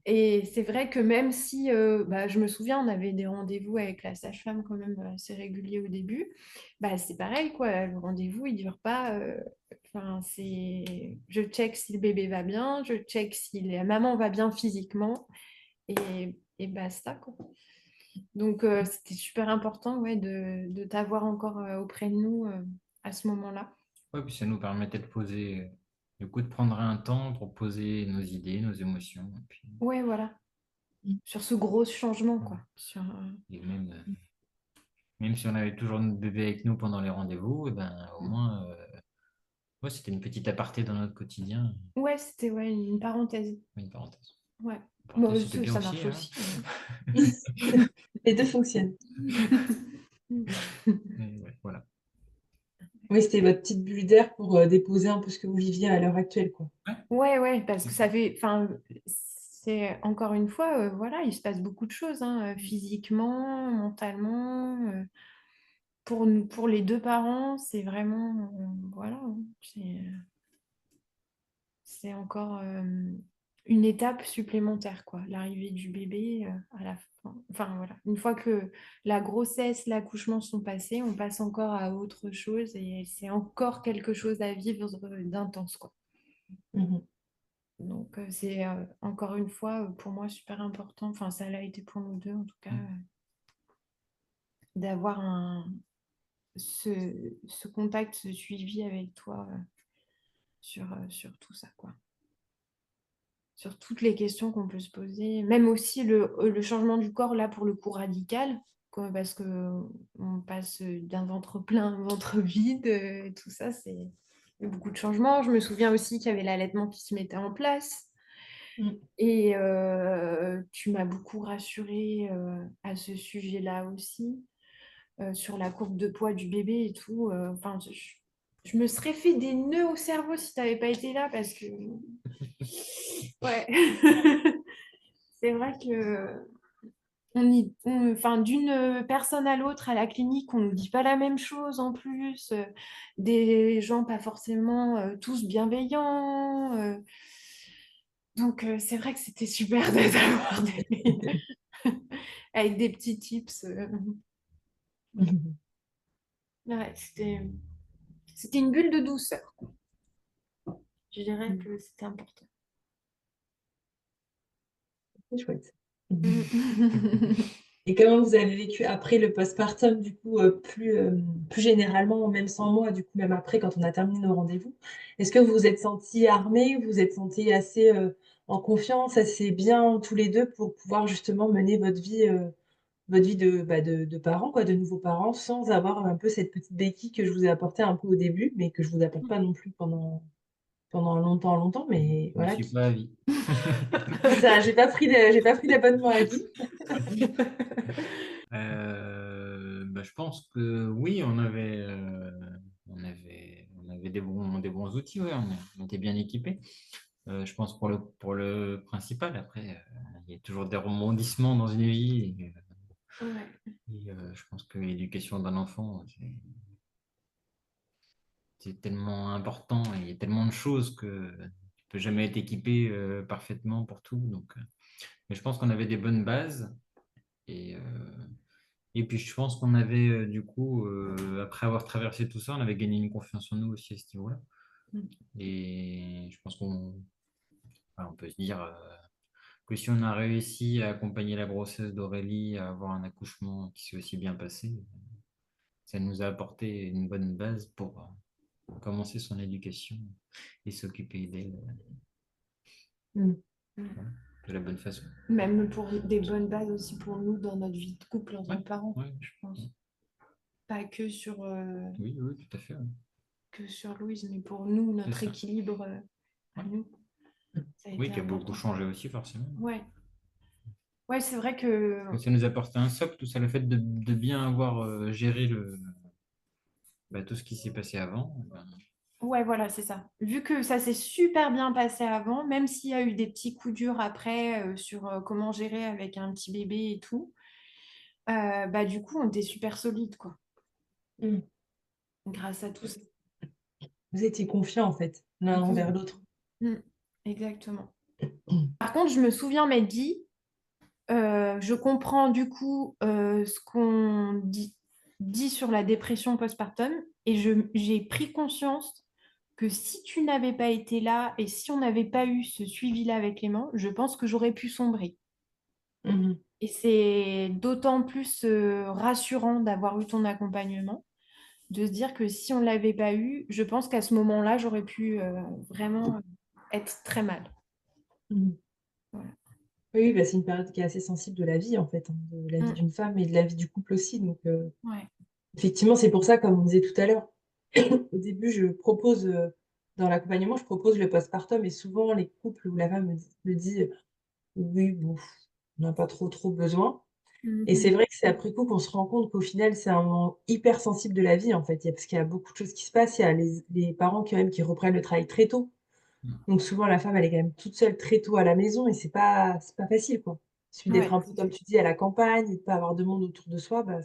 Et c'est vrai que même si, je me souviens, on avait des rendez-vous avec la sage-femme quand même assez réguliers au début, c'est pareil, quoi. Le rendez-vous, il dure pas. Enfin, je check si le bébé va bien, je check si la maman va bien physiquement, et basta, quoi. Donc, c'était super important, ouais, de t'avoir encore auprès de nous à ce moment-là. Ouais, puis ça nous permettait de poser, du coup, de prendre un temps pour poser nos idées, nos émotions. Et puis, Ouais, voilà. Sur ce gros changement, ouais. quoi. Et même si on avait toujours notre bébé avec nous pendant les rendez-vous, et ben, au moins, ouais, c'était une petite aparté dans notre quotidien. Ouais, c'était ouais, une parenthèse. Une parenthèse. Ouais. Une Bon, parenthèse, c'était bien ça aussi, marche hein. aussi. Les deux fonctionnent. Mais ouais, voilà. Oui, c'était votre petite bulle d'air pour déposer un peu ce que vous viviez à l'heure actuelle, quoi. Ouais, ouais, parce que ça fait, enfin, c'est encore une fois, voilà, il se passe beaucoup de choses, hein, physiquement, mentalement. Pour les deux parents, c'est vraiment, voilà, hein, c'est encore une étape supplémentaire, quoi. L'arrivée du bébé à la fin. Enfin, voilà. Une fois que la grossesse, l'accouchement sont passés, on passe encore à autre chose et c'est encore quelque chose à vivre d'intense, quoi. Mhm. Donc, c'est encore une fois, pour moi, super important. Enfin, ça l'a été pour nous deux, en tout cas, d'avoir ce contact, ce suivi avec toi sur tout ça, quoi. Sur toutes les questions qu'on peut se poser, même aussi le changement du corps, là, pour le coup radical, quoi, parce qu'on passe d'un ventre plein à un ventre vide, tout ça, il y a beaucoup de changements. Je me souviens aussi qu'il y avait l'allaitement qui se mettait en place. Mm. Et tu m'as beaucoup rassurée à ce sujet-là aussi, sur la courbe de poids du bébé et tout. Enfin, je me serais fait des nœuds au cerveau si tu n'avais pas été là parce que, ouais, c'est vrai que enfin, d'une personne à l'autre à la clinique, on ne nous dit pas la même chose en plus. Des gens pas forcément tous bienveillants. Donc, c'est vrai que c'était super d'avoir avec des petits tips. Mhm. Ouais, c'était une bulle de douceur. Je dirais que c'était important. C'est chouette. Mm. Et comment vous avez vécu après le postpartum, du coup, plus généralement, même sans moi, du coup, même après, quand on a terminé nos rendez-vous? Est-ce que vous vous êtes sentis armés, vous vous êtes sentis assez en confiance, assez bien tous les deux pour pouvoir justement mener votre vie de parents, quoi, de nouveaux parents, sans avoir un peu cette petite béquille que je vous ai apportée un peu au début, mais que je vous apporte pas non plus pendant longtemps, longtemps, mais Je ne voilà, suis pas à vie. c'est ça, j'ai pas pris l'abonnement à vie. Je pense que oui, on avait des bons outils, ouais, on était bien équipés. Je pense pour le principal. Après, il y a toujours des rebondissements dans une vie. Ouais. Je pense que l'éducation d'un enfant, c'est tellement important et il y a tellement de choses que tu peux jamais être équipé parfaitement pour tout. Donc, mais je pense qu'on avait des bonnes bases. Et, euh, et puis, je pense qu'on avait, du coup, après avoir traversé tout ça, on avait gagné une confiance en nous aussi à ce niveau-là. Et je pense on peut se dire que si on a réussi à accompagner la grossesse d'Aurélie, à avoir un accouchement qui s'est aussi bien passé, ça nous a apporté une bonne base pour commencer son éducation et s'occuper d'elle Mm. voilà, de la bonne façon. Même pour des bonnes bases aussi pour nous dans notre vie de couple en tant Ouais, que parents, ouais, je pense. Pas que sur, oui, oui, tout à fait. Ouais. que sur Louise, mais pour nous, C'est notre ça. équilibre à Ouais. nous, ça a Oui, été qui a beaucoup important. changé aussi, forcément. Ouais, ouais, c'est vrai que Ça nous a apporté un socle, tout ça, le fait de bien avoir géré tout ce qui s'est passé avant. Ben, ouais, voilà, c'est ça. Vu que ça s'est super bien passé avant, même s'il y a eu des petits coups durs après sur comment gérer avec un petit bébé et tout, bah du coup, on était super solide, quoi, Mm. grâce à tout ça. Vous étiez confiants, en fait, l'un envers l'autre. Mm, exactement. Par contre, je me souviens m'être dit, je comprends du coup ce qu'on dit sur la dépression postpartum et j'ai pris conscience que si tu n'avais pas été là et si on n'avait pas eu ce suivi-là avec Clément, je pense que j'aurais pu sombrer. Mhm. Et c'est d'autant plus rassurant d'avoir eu ton accompagnement, de se dire que si on ne l'avait pas eu, je pense qu'à ce moment-là, j'aurais pu vraiment être très mal. Mhm. Voilà. Oui, bah, c'est une période qui est assez sensible de la vie, en fait, hein, de la vie Mm. d'une femme et de la vie du couple aussi. Donc, Ouais. effectivement, c'est pour ça, comme on disait tout à l'heure, au début, dans l'accompagnement, je propose le postpartum et souvent, les couples où la femme me dit oui, bon, on n'a pas trop besoin. Et c'est Mhm. vrai que c'est après coup qu'on se rend compte qu'au final, c'est un moment hyper sensible de la vie, en fait. Parce qu'il y a beaucoup de choses qui se passent. Il y a les parents quand même qui reprennent le travail très tôt. Donc souvent, la femme, elle est quand même toute seule très tôt à la maison et c'est pas facile, quoi. Il suffit d'être Ouais. un peu, comme tu dis, à la campagne et de pas avoir de monde autour de soi, bah,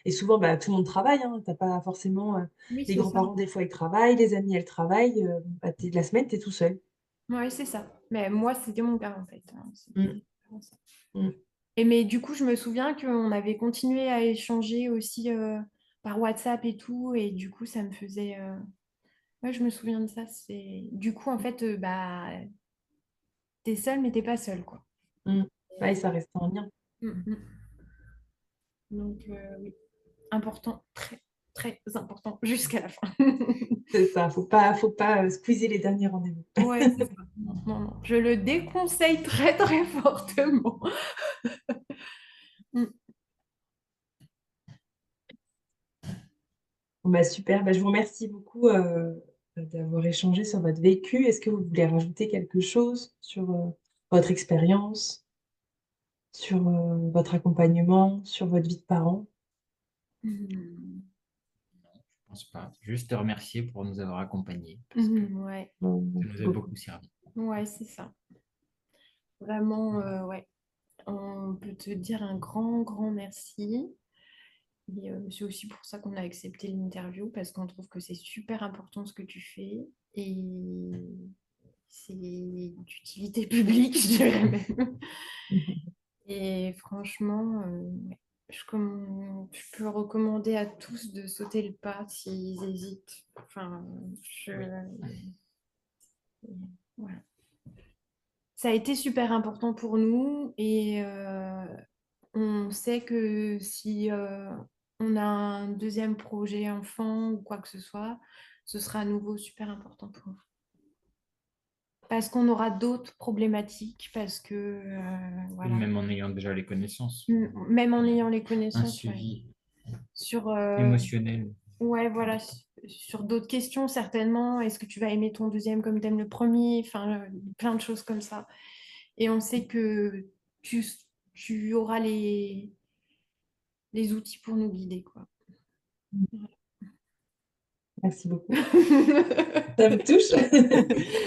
et souvent, bah, tout le monde travaille, hein. Tu pas forcément, Oui, les c'est ça. grands-parents, des fois, ils travaillent, les amis, elles travaillent, bah, la semaine, tu es tout seul. Oui, c'est ça. Mais moi, c'était mon cas en fait, hein. Mmh. C'était vraiment ça. Mmh. Et mais du coup, je me souviens qu'on avait continué à échanger aussi par WhatsApp et tout. Et du coup, ça me faisait. Ouais, je me souviens de ça. C'est du coup, en fait, bah, t'es seule, mais t'es pas seule, quoi. Mmh. Ouais, ça reste en lien. Mm, mm. Donc, oui, important, très, très important jusqu'à la fin. C'est ça, faut pas, squeezer les derniers rendez-vous. Ouais, c'est ça. Non, non, non. Je le déconseille très, très fortement. Mm. Bon, bah, super, bah, je vous remercie beaucoup, d'avoir échangé sur votre vécu. Est-ce que vous voulez rajouter quelque chose sur, votre expérience, sur, votre accompagnement, sur votre vie de parent? Mm. je pense pas. Juste te remercier pour nous avoir accompagnés parce que Mhm, ouais, ça Merci nous a beaucoup. beaucoup servi. ouais, c'est ça. Vraiment, ouais. On peut te dire un grand, grand merci. Et c'est aussi pour ça qu'on a accepté l'interview, parce qu'on trouve que c'est super important ce que tu fais. Et c'est d'utilité publique, je dirais même. Et franchement, ouais, je peux recommander à tous de sauter le pas s'ils hésitent. Enfin, Oui. voilà. Ça a été super important pour nous et on sait que si on a un deuxième projet enfant ou quoi que ce soit, ce sera à nouveau super important pour nous. Parce qu'on aura d'autres problématiques, parce que voilà. Même en ayant déjà les connaissances, Même en euh, ayant les un connaissances, ouais. suivi Sur, émotionnel. ouais, voilà, sur d'autres questions, certainement. Est-ce que tu vas aimer ton deuxième comme t'aimes le premier? Enfin, plein de choses comme ça. Et on sait que tu, tu auras les outils pour nous guider, quoi. Merci beaucoup. Ça me touche.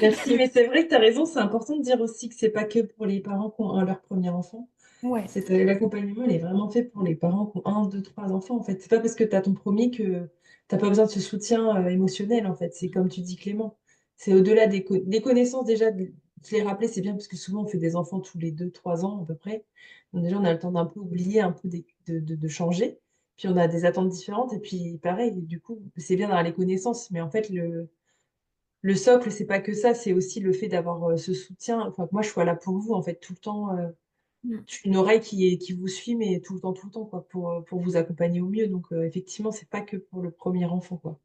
Merci, mais c'est vrai que tu as raison, c'est important de dire aussi que c'est pas que pour les parents qui ont leur premier enfant. Ouais, L'accompagnement, il est vraiment fait pour les parents qui ont 1, 2, 3 enfants, en fait. C'est pas parce que tu as ton premier que tu as pas besoin de ce soutien, émotionnel, en fait. C'est comme tu dis Clément, c'est au-delà des connaissances déjà, de les rappeler, c'est bien parce que souvent on fait des enfants tous les 2, 3 ans à peu près. Donc déjà, on a le temps d'un peu oublier, un peu de changer. Puis on a des attentes différentes et puis pareil, du coup, c'est bien d'avoir les connaissances, mais en fait le socle, c'est pas que ça, c'est aussi le fait d'avoir, ce soutien, enfin que moi je sois là pour vous, en fait, tout le temps, Mm. une oreille qui vous suit, mais tout le temps, quoi, pour vous accompagner au mieux. Donc, effectivement, c'est pas que pour le premier enfant, quoi.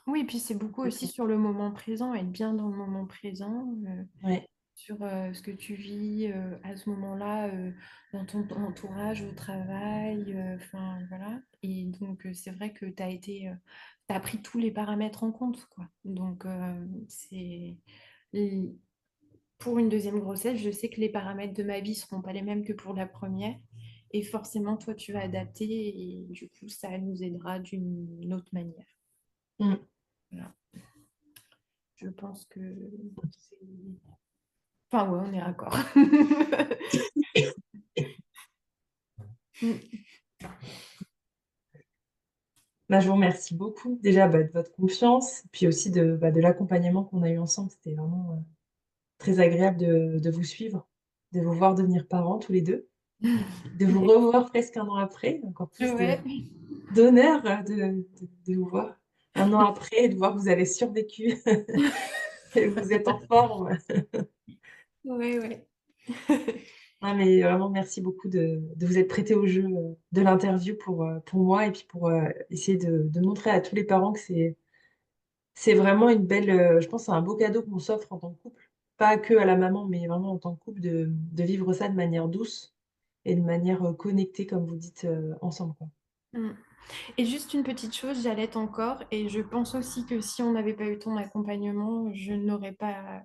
Oui, et puis c'est beaucoup aussi sur le moment présent, être bien dans le moment présent, Ouais. sur ce que tu vis à ce moment-là, dans ton entourage, au travail, enfin voilà. Et donc c'est vrai que t'as pris tous les paramètres en compte, quoi. Donc c'est pour une deuxième grossesse, je sais que les paramètres de ma vie seront pas les mêmes que pour la première. Et forcément, toi, tu vas adapter et du coup, ça nous aidera d'une autre manière. Mm. Voilà. Je pense que c'est... Enfin, ouais, on est raccord. Bah, je vous remercie beaucoup, déjà, de votre confiance, puis aussi de l'accompagnement qu'on a eu ensemble. C'était vraiment, très agréable de vous suivre, de vous voir devenir parents tous les 2, de vous revoir presque 1 an après, encore plus Ouais. d'honneur, de vous voir 1 an après et de voir que vous avez survécu et que vous êtes en forme. Ouais, ouais. Ah mais vraiment merci beaucoup de vous être prêté au jeu, de l'interview pour moi et puis pour, essayer de montrer à tous les parents que c'est vraiment une belle, je pense c'est un beau cadeau qu'on s'offre en tant que couple. Pas que à la maman, mais vraiment en tant que couple de vivre ça de manière douce et de manière, connectée comme vous dites, ensemble, quoi. Mm. Et juste une petite chose, j'allaite encore et je pense aussi que si on n'avait pas eu ton accompagnement, je n'aurais pas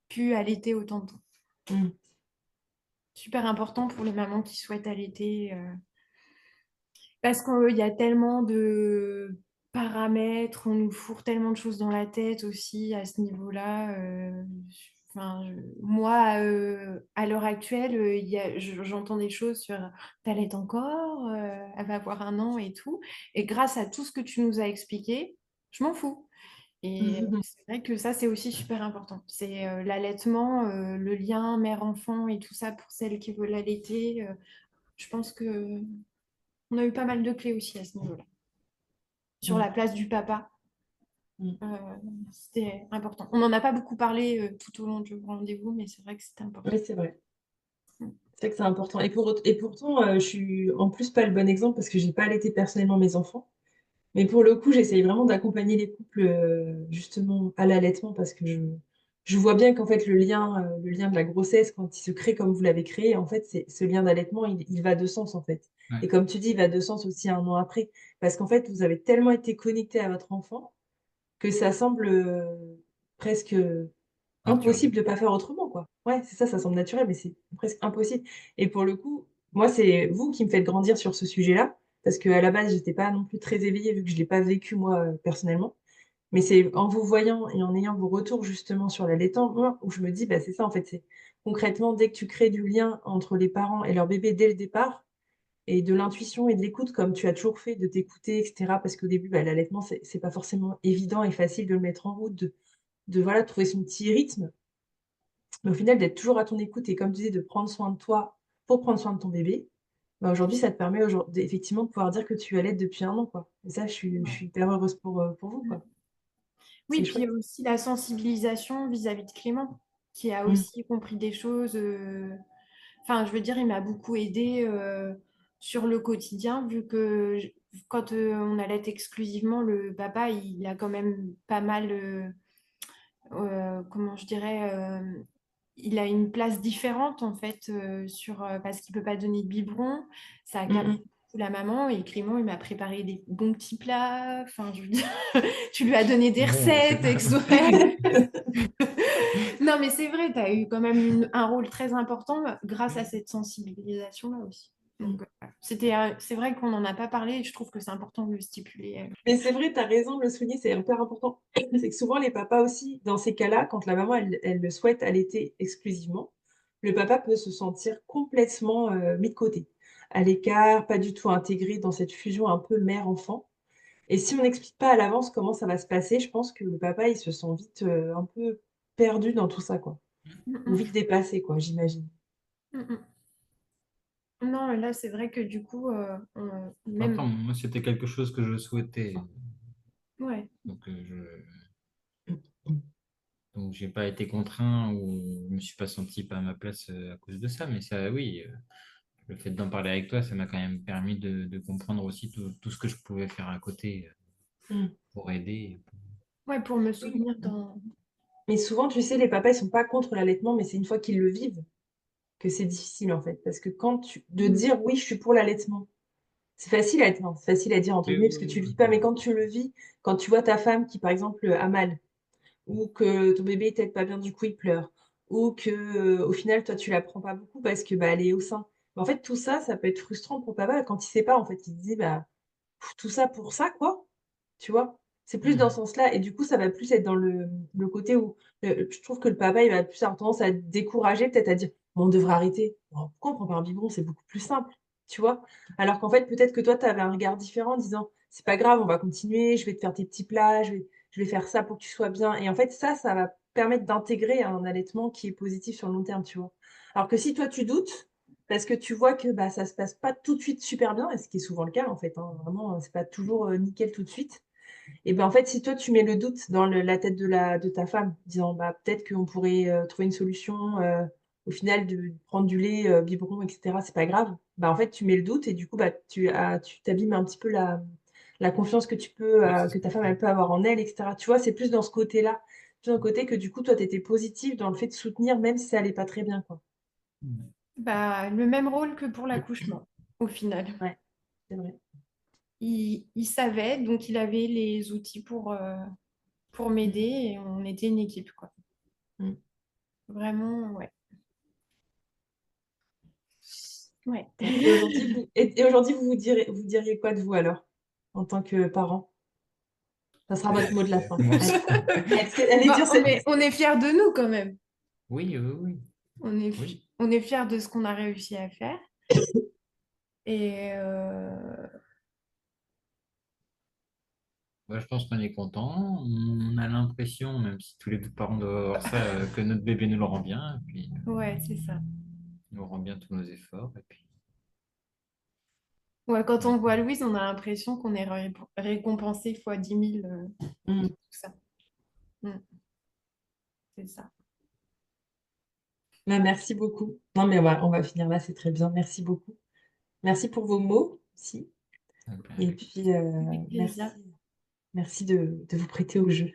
pu allaiter autant de temps. Mmh. Super important pour les mamans qui souhaitent allaiter. Parce qu'il y a tellement de paramètres, on nous fourre tellement de choses dans la tête aussi à ce niveau-là. Enfin, moi, à l'heure actuelle, j'entends des choses sur t'allaites encore, elle va avoir 1 an et tout. Et grâce à tout ce que tu nous as expliqué, je m'en fous. Et c'est vrai que ça, c'est aussi super important. C'est l'allaitement, le lien mère-enfant et tout ça pour celles qui veulent allaiter. Je pense que on a eu pas mal de clés aussi à ce niveau-là. Sur Mmh. la place du papa, Mmh. euh, c'était important. On n'en a pas beaucoup parlé tout au long du rendez-vous, mais c'est vrai que c'était important. Oui, c'est vrai. Mm. C'est vrai que c'est important et pourtant, je suis en plus pas le bon exemple parce que j'ai pas allaité personnellement mes enfants. Mais pour le coup, j'essaye vraiment d'accompagner les couples, justement à l'allaitement parce que je vois bien qu'en fait le lien de la grossesse quand il se crée comme vous l'avez créé, en fait, c'est ce lien d'allaitement, il va de sens, en fait. Ouais. Et comme tu dis, il va de sens aussi 1 an après. Parce qu'en fait, vous avez tellement été connectés à votre enfant que ça semble, presque, Naturel. impossible de pas faire autrement, quoi. Ouais, c'est ça, ça semble naturel, mais c'est presque impossible et pour le coup, moi, c'est vous qui me faites grandir sur ce sujet-là, parce qu'à la base, j'étais pas non plus très éveillée vu que je l'ai pas vécu moi, personnellement. Mais c'est en vous voyant et en ayant vos retours justement sur l'allaitement où je me dis: «Bah, c'est ça en fait, c'est concrètement dès que tu crées du lien entre les parents et leur bébé dès le départ et de l'intuition et de l'écoute comme tu as toujours fait, de t'écouter et cetera». Parce qu'au début, bah, l'allaitement, c'est pas forcément évident et facile de le mettre en route, de voilà, trouver son petit rythme. Mais au final, d'être toujours à ton écoute et comme tu disais, de prendre soin de toi pour prendre soin de ton bébé, bah, aujourd'hui, ça te permet effectivement de pouvoir dire que tu allaites depuis 1 an, quoi. Et ça, je suis hyper heureuse pour vous, quoi. Oui, C'est puis il y a chouette. aussi la sensibilisation vis-à-vis de Clément, qui a Mmh. aussi compris des choses. Enfin, je veux dire, il m'a beaucoup aidé sur le quotidien, vu que quand on allait exclusivement, le papa, il a quand même pas mal, comment je dirais, il a une place différente en fait parce qu'il peut pas donner de biberon, ça Mmh accapare mh. beaucoup la maman et Clément il m'a préparé des bons petits plats. Enfin, je veux dire, tu lui as donné des Bon, bah, c'est recettes bien. exprès. Non, mais c'est vrai, tu as eu quand même un rôle très important grâce à cette sensibilisation-là aussi. Mmh. Donc, voilà. C'est vrai qu'on n'en a pas parlé et je trouve que c'est important de le stipuler. Mais c'est vrai, tu as raison de le souligner, c'est hyper important. C'est que souvent les papas aussi, dans ces cas-là, quand la maman elle le souhaite allaiter exclusivement, le papa peut se sentir complètement, mis de côté, à l'écart, pas du tout intégré dans cette fusion un peu mère-enfant. Et si on n'explique pas à l'avance comment ça va se passer, je pense que le papa, il se sent vite, un peu perdu dans tout ça, quoi. Mm, Ou mm, vite dépassé, quoi, j'imagine. mm, mm. Non, là, c'est vrai que du coup, Après, même. moi, c'était quelque chose que je souhaitais. Ouais. Donc, Mmh. Donc, j'ai pas été contraint ou je me suis pas senti pas à ma place à cause de ça. Mais ça, oui, le fait d'en parler avec toi, ça m'a quand même permis de comprendre aussi tout ce que je pouvais faire à côté Mm. pour aider. Ouais, pour me Oui. soutenir dans... Mais souvent, tu sais, les papas, ils sont pas contre l'allaitement, mais c'est une fois qu'ils le vivent que c'est difficile, en fait. Parce que de Mm. dire, oui, je suis pour l'allaitement, c'est facile à être, non, c'est facile à dire, entre Oui, guillemets, oui, parce que oui, tu le vis oui. pas, mais quand tu le vis, quand tu vois ta femme qui, par exemple, a mal, ou que ton bébé t'aide pas bien, du coup, il pleure, ou que, au final, toi, tu la prends pas beaucoup parce que, bah, elle est au sein. Mais en fait, tout ça, ça peut être frustrant pour papa quand il sait pas, en fait. Il se dit, bah, tout ça pour ça, quoi. Tu vois? C'est plus dans ce Hmm. sens-là et du coup, ça va plus être dans le côté où, je trouve que le papa, il va plus avoir tendance à être découragé, peut-être à dire: «Bon, on devrait arrêter. Oh, pourquoi on prend pas un biberon? C'est beaucoup plus simple», tu vois? Alors qu'en fait, peut-être que toi, tu avais un regard différent en disant: «C'est pas grave, on va continuer, je vais te faire tes petits plats, je vais faire ça pour que tu sois bien» et en fait, ça va permettre d'intégrer un allaitement qui est positif sur le long terme, tu vois? Alors que si toi, tu doutes, parce que tu vois que, bah, ça se passe pas tout de suite super bien et ce qui est souvent le cas, en fait, hein, vraiment, c'est pas toujours, nickel tout de suite et ben, en fait, si toi tu mets le doute dans la tête de ta femme, disant: «Bah, peut-être qu'on pourrait, trouver une solution, au final de prendre du lait, biberon et cetera, c'est pas grave». Bah, en fait, tu mets le doute et du coup, bah, tu t'abîmes un petit peu la confiance que tu peux, Oui, c'est que ça. ta femme elle peut avoir en elle et cetera. Tu vois? C'est plus dans ce côté-là, plus dans le côté que du coup, toi, tu étais positive dans le fait de soutenir même si ça allait pas très bien, quoi. Hmm. Bah, le même rôle que pour l'accouchement, au final. Ouais, c'est vrai. Il savait, donc il avait les outils pour m'aider Mmh. et on était une équipe, quoi. Mmh. Vraiment, ouais. Ouais. Et aujourd'hui, vous diriez quoi de vous alors, en tant que parent? Ça sera votre mot de la fin. Moi, Allez. Elle est Bah, dure cette on est fiers de nous quand même. oui, oui, oui. Oui. On est fiers de ce qu'on a réussi à faire. Et Moi, je pense qu'on est content. On a l'impression, même si tous les deux parents doivent avoir ça, que notre bébé nous le rend bien, et puis ouais, c'est ça. nous rend bien tous nos efforts. Et puis, Ouais, quand on voit maintenant, Louise, on a l'impression qu'on est récompensé fois 10 000, mmh. tout ça. Mm, c'est ça. Bah, merci beaucoup. Non, mais on va finir là, c'est très bien. Merci beaucoup. Merci pour vos mots aussi ben, et avec puis, Avec plaisir. merci de vous prêter au jeu.